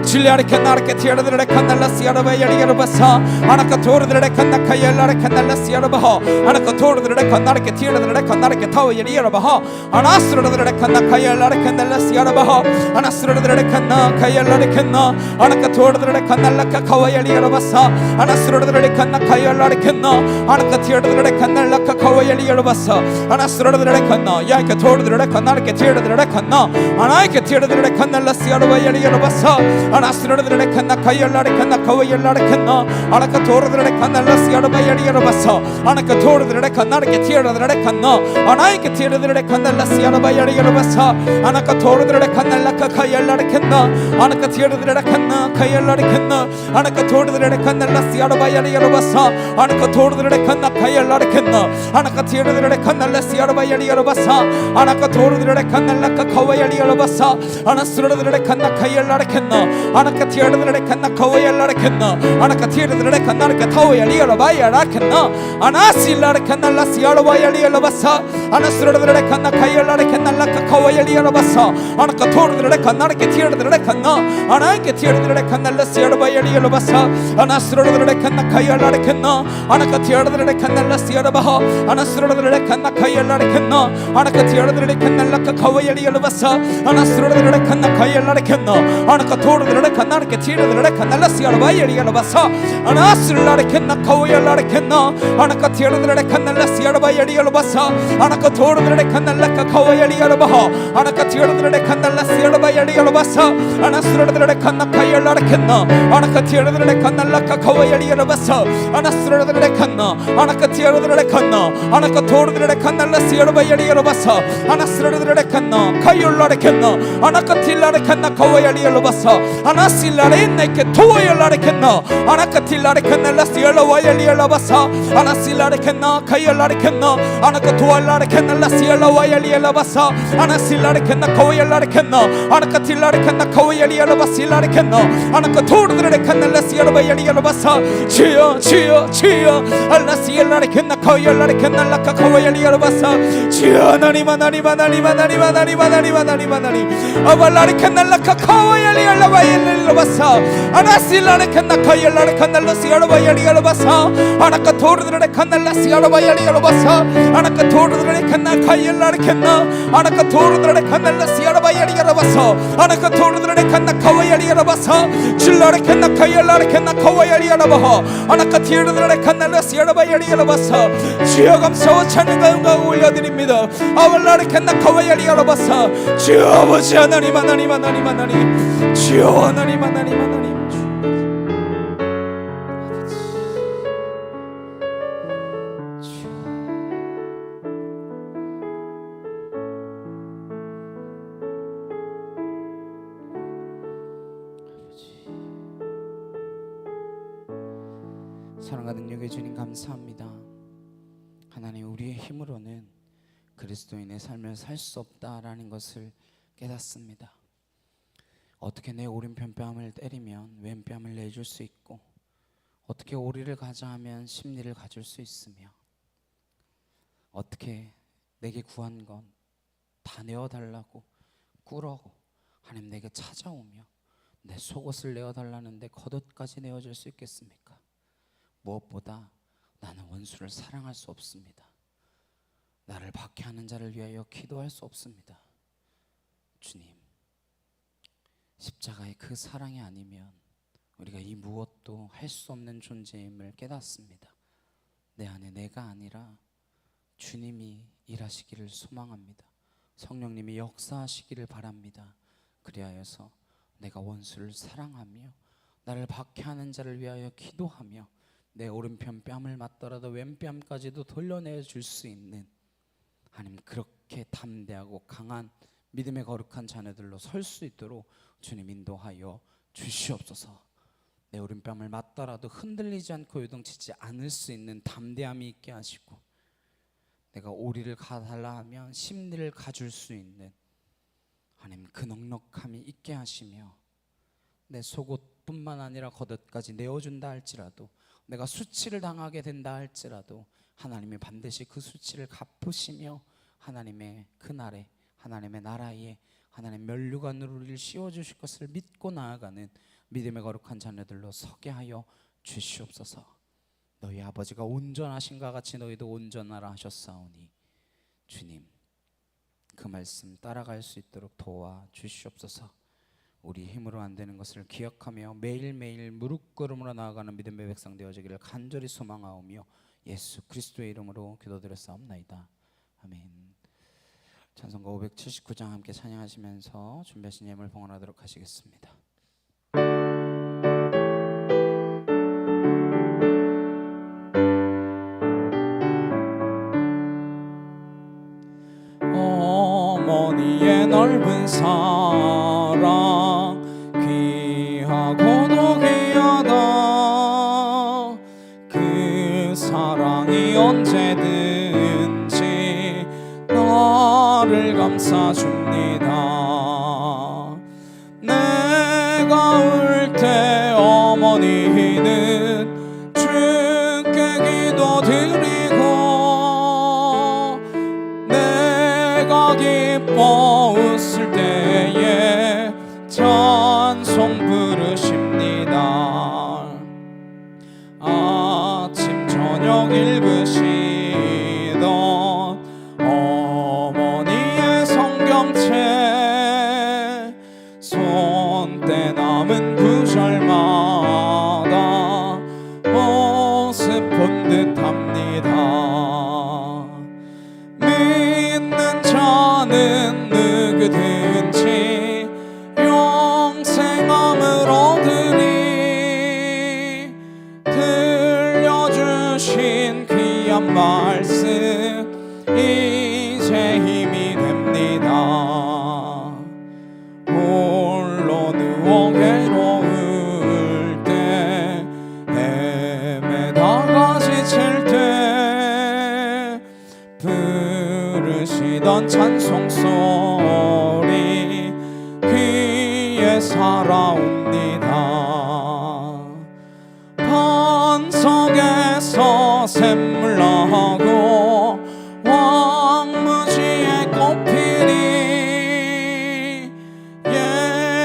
Chiliara canara tiara canala siara bayariara basa anaka torre canna kayala canala siara baha anaka torre canara tiara canara tawariara baha anasra canna kayala canala siara baha anasra canna kayala canna anaka torre canala kawayaliara basa anasra canna kayala canna anaka tiara canala kawayaliara basa anasra canna yaka torre canara tiara canna anaka tiara canala siara bayariara basa Anasrudre kanna kayalare kanna kawayalare kanna anaka tordre kanna lasiara bayariara basa anaka tordre kanna ke tiradre kanna anaka tiradre kanna lasiara bayariara basa anaka tordre kanna lakka kayalare kanna anaka tiradre kanna kayalare kanna anaka tordre kanna lasiara bayariara basa anaka tordre kanna kayalare kanna anaka tiradre kanna lasiara bayariara basa anaka tordre kanna lakka kawayaliara basa anasrudre kanna kayalare kanna anaka tiradre kanna kawayalare kanna anaka tiradre kanna ka tawayaliara bayara kanna anasilara kanna lasiara bayaliara basa anasrudre kanna kayalare kanna lakka kawayaliara basa anaka tordre kanna ke tiradre kanna anaka tiradre kanna lasiara bayaliara basa anasrudre kanna kayalare kanna anaka tiradre kanna lasiara baha anasrudre kanna kayalare kanna anaka tiradre kanna lakka kawayaliara basa anasrudre kanna kayalare kanna anaka tordre 토르르레 칸나르케 티르르레 칸날라 시알바 예리알라 바사 아나스르라레 켄나 카오열라레 켄나 아나카 티르르레 칸날라 시알바 예리알라 바사 아나카 토르르레 칸날라 카오열리알라 바하 아나카 티르르레 칸날라 시알바 예리알라 바사 아나스르르레 칸나 카열라레 켄나 아나카 티르르레 칸날라 카오열리알라 바사 아나스르르레 칸나 아나카 티르르레 칸나 아나카 토르르레 칸날라 시알바 예리알라 바사 아나스르르레 칸나 카열라레 켄나 아나카 틸라레 칸나 카오열리알라 바사 아나실라레 네케 토오열라레 켄나 아나카 틸라레 칸날라 시알바 예리알라 바사 아나실라레 켄나 카열라레 켄나 아나카 토알라레 켄날라 시알바 예리알라 바사 아나실라레 켄나 카오열라레 켄나 아나카 틸라레 켄나 카오열리알라 바실라레 켄나 아나카 토르르레 칸날라 시알바 예리알라 바사 주여 주여 주여 알라시엘라레 켄나 카오열라레 켄날라 카오열리알라 바사 주여 하나님 하나님 하나님 하나님 하나님 하나님 하나님 하나님 아발라레 켄날라 카오열리알라 바엘라 바사 아나실라레 켄나 카오열라레 칸날라 시알바 예리알라 바사 아나카 토르르레 칸날라 시알바 예리알라 바사 아나카 토르르레 칸나 카오열라레 켄나 아나카 토르르레 칸날라 시알바 예리알라 바사 아나카 토르르레 칸나 카오열리알라 바사 줄라레 켄나 카오열라레 켄나 카오열리알라 바하 아나카 티르르레 칸날라 시알바 예리알라 바사 주여 감사와 찬양과 영광을 올려드립니다. 아발라레 켄나 카오열리알라 바사 주여 아버지 하나님 하나님 하나님 하나님 주여 하나님 하나님 하나님 사랑과 능력의 주님 감사합니다. 하나님 우리의 힘으로는 그리스도인의 삶을 살 수 없다라는 것을 깨닫습니다. 어떻게 내 오른편 뺨을 때리면 왼뺨을 내줄 수 있고 어떻게 오리를 가자 하면 십리를 가줄 수 있으며 어떻게 내게 구한 건 다 내어달라고 꾸러고 하나님 내게 찾아오며 내 속옷을 내어달라는데 겉옷까지 내어줄 수 있겠습니까? 무엇보다 나는 원수를 사랑할 수 없습니다. 나를 박해하는 자를 위하여 기도할 수 없습니다. 주님, 십자가의 그 사랑이 아니면 우리가 이 무엇도 할 수 없는 존재임을 깨닫습니다. 내 안에 내가 아니라 주님이 일하시기를 소망합니다. 성령님이 역사하시기를 바랍니다. 그리하여서 내가 원수를 사랑하며 나를 박해하는 자를 위하여 기도하며 내 오른편 뺨을 맞더라도 왼뺨까지도 돌려내 줄 수 있는 하나님 그렇게 담대하고 강한 믿음의 거룩한 자녀들로 설 수 있도록 주님 인도하여 주시옵소서. 내 오른뺨을 맞더라도 흔들리지 않고 요동치지 않을 수 있는 담대함이 있게 하시고 내가 오리를 가달라 하면 십리를 가줄 수 있는 하나님 그 넉넉함이 있게 하시며 내 속옷뿐만 아니라 겉옷까지 내어준다 할지라도 내가 수치를 당하게 된다 할지라도 하나님이 반드시 그 수치를 갚으시며 하나님의 그날에 하나님의 나라에 하나님 면류관으로 우리를 씌워주실 것을 믿고 나아가는 믿음의 거룩한 자녀들로 서게 하여 주시옵소서. 너희 아버지가 온전하신가 같이 너희도 온전하라 하셨사오니 주님 그 말씀 따라갈 수 있도록 도와 주시옵소서. 우리 힘으로 안 되는 것을 기억하며 매일매일 무릎꿇음으로 나아가는 믿음의 백성 되어지기를 간절히 소망하오며 예수 그리스도의 이름으로 기도드렸사옵나이다. 아멘. 찬송가 579장 함께 찬양하시면서 준비하신 예물 봉헌하도록 하시겠습니다. 어머니의 넓은 사랑 귀하고도 귀하다. 그 사랑이 언제든지 나를 감싸줍니다. 내가 울 때 어머니는 주께 기도드리고 내가 기뻐 웃을 때에 찬송 부르십니다. 아침 저녁 읽으시던 어머니의 성경책 손때 남은 말씀 이제 힘이 됩니다. 홀로 누워 괴로울 때 헤매다가 지칠 때 부르시던 찬송소리 귀에 살아옵니다. 반석에서 샘물 나고 왕무지에 꽃피니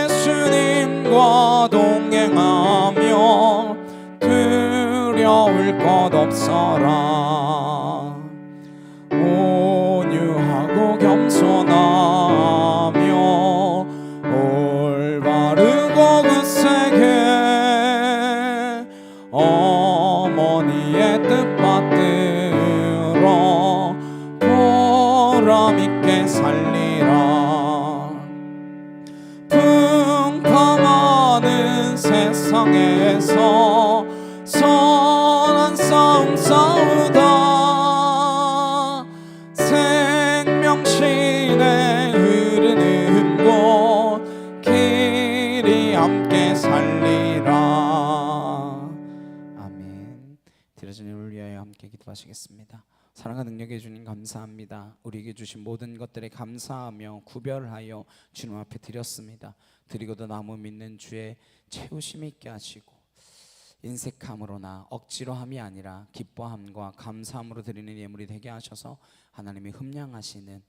예수님과 동행하며 두려울 것 없어라. 온유하고 겸손하며 올바르고 굳세게 어머니의 뜻 받들어 보람있게 살리라. 풍파많은 세상에서 선한 싸움 싸우다 생명신에 흐르는 곳 길이 함께 살리라. 아멘. 드려진 일을 위하여 함께 기도하시겠습니다. 사랑과 능력의 주님 감사합니다. 우리에게 주신 모든 것들에 감사하며 구별하여 주님 앞에 드렸습니다. 드리고도 남을 믿는 주의 채우심 있게 하시고 인색함으로나 억지로함이 아니라 기뻐함과 감사함으로 드리는 예물이 되게 하셔서 하나님이 흠량하시는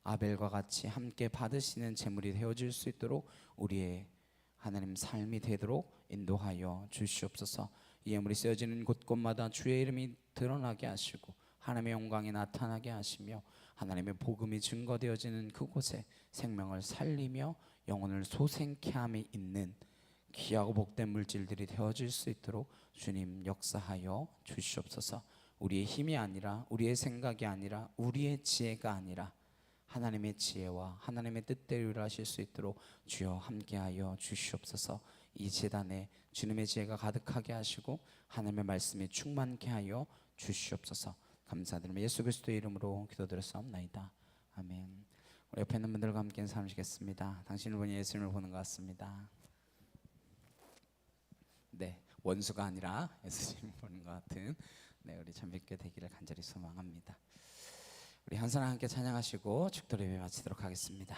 아벨과 같이 함께 받으시는 제물이 되어질 수 있도록 우리의 하나님 삶이 되도록 인도하여 주시옵소서. 이 예물이 쓰여지는 곳곳마다 주의 이름이 드러나게 하시고 하나님의 영광이 나타나게 하시며 하나님의 복음이 증거되어지는 그곳에 생명을 살리며 영혼을 소생케 함이 있는 귀하고 복된 물질들이 되어질 수 있도록 주님 역사하여 주시옵소서. 우리의 힘이 아니라 우리의 생각이 아니라 우리의 지혜가 아니라 하나님의 지혜와 하나님의 뜻대로 일하실 수 있도록 주여 함께하여 주시옵소서. 이 제단에 주님의 지혜가 가득하게 하시고 하나님의 말씀이 충만케 하여 주시옵소서. 감사드리며 예수 그리스도의 이름으로 기도드렸사옵나이다. 아멘. 우리 옆에 있는 분들과 함께 인사하시겠습니다. 당신을 보니 예수님을 보는 것 같습니다. 네, 원수가 아니라 예수님을 보는 것 같은 우리 참뵙게 되기를 간절히 소망합니다. 우리 한 사람 함께 찬양하시고 축도 예배 마치도록 하겠습니다.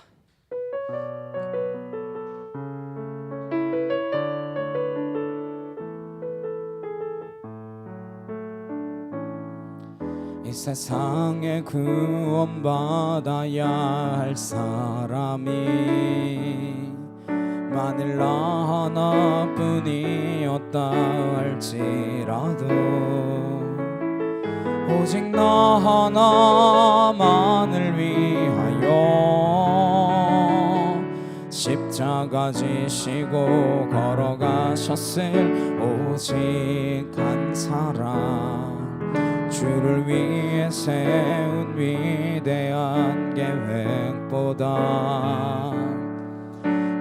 이 세상에 구원받아야 할 사람이 만일 나 하나뿐이었다 할지라도 오직 나 하나만을 위하여 십자가 지시고 걸어가셨을 오직 한 사람 주를 위해 세운 위대한 계획보다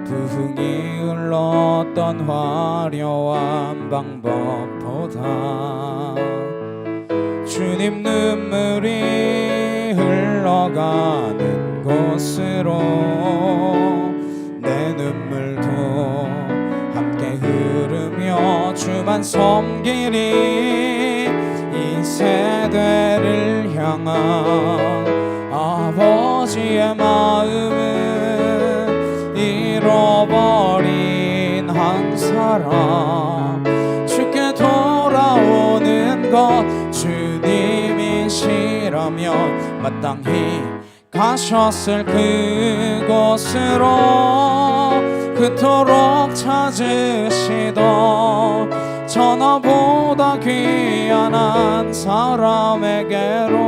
부흥이 흘렀던 화려한 방법보다 주님 눈물이 흘러가는 곳으로 내 눈물도 함께 흐르며 주만 섬기리. 이 세대를 향한 아버지의 마음은 잃어버린 한 사람 주께 돌아오는 것 주님이시라면 마땅히 가셨을 그곳으로 그토록 찾으시던 천하보다 귀한 한 사람에게로.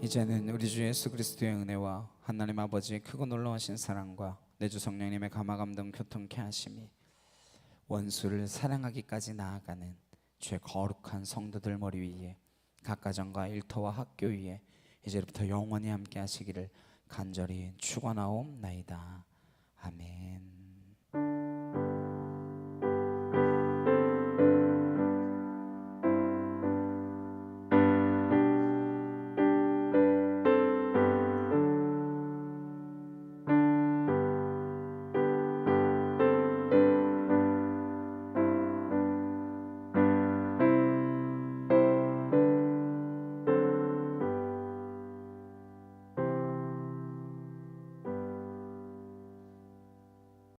이제는 우리 주 예수 그리스도의 은혜와 하나님 아버지의 크고 놀라우신 사랑과 내 주 성령님의 감화감동 교통케 하심이 원수를 사랑하기까지 나아가는 주의 거룩한 성도들 머리 위에 각 가정과 일터와 학교 위에 이제부터 영원히 함께 하시기를 간절히 축원하옵나이다. 아멘.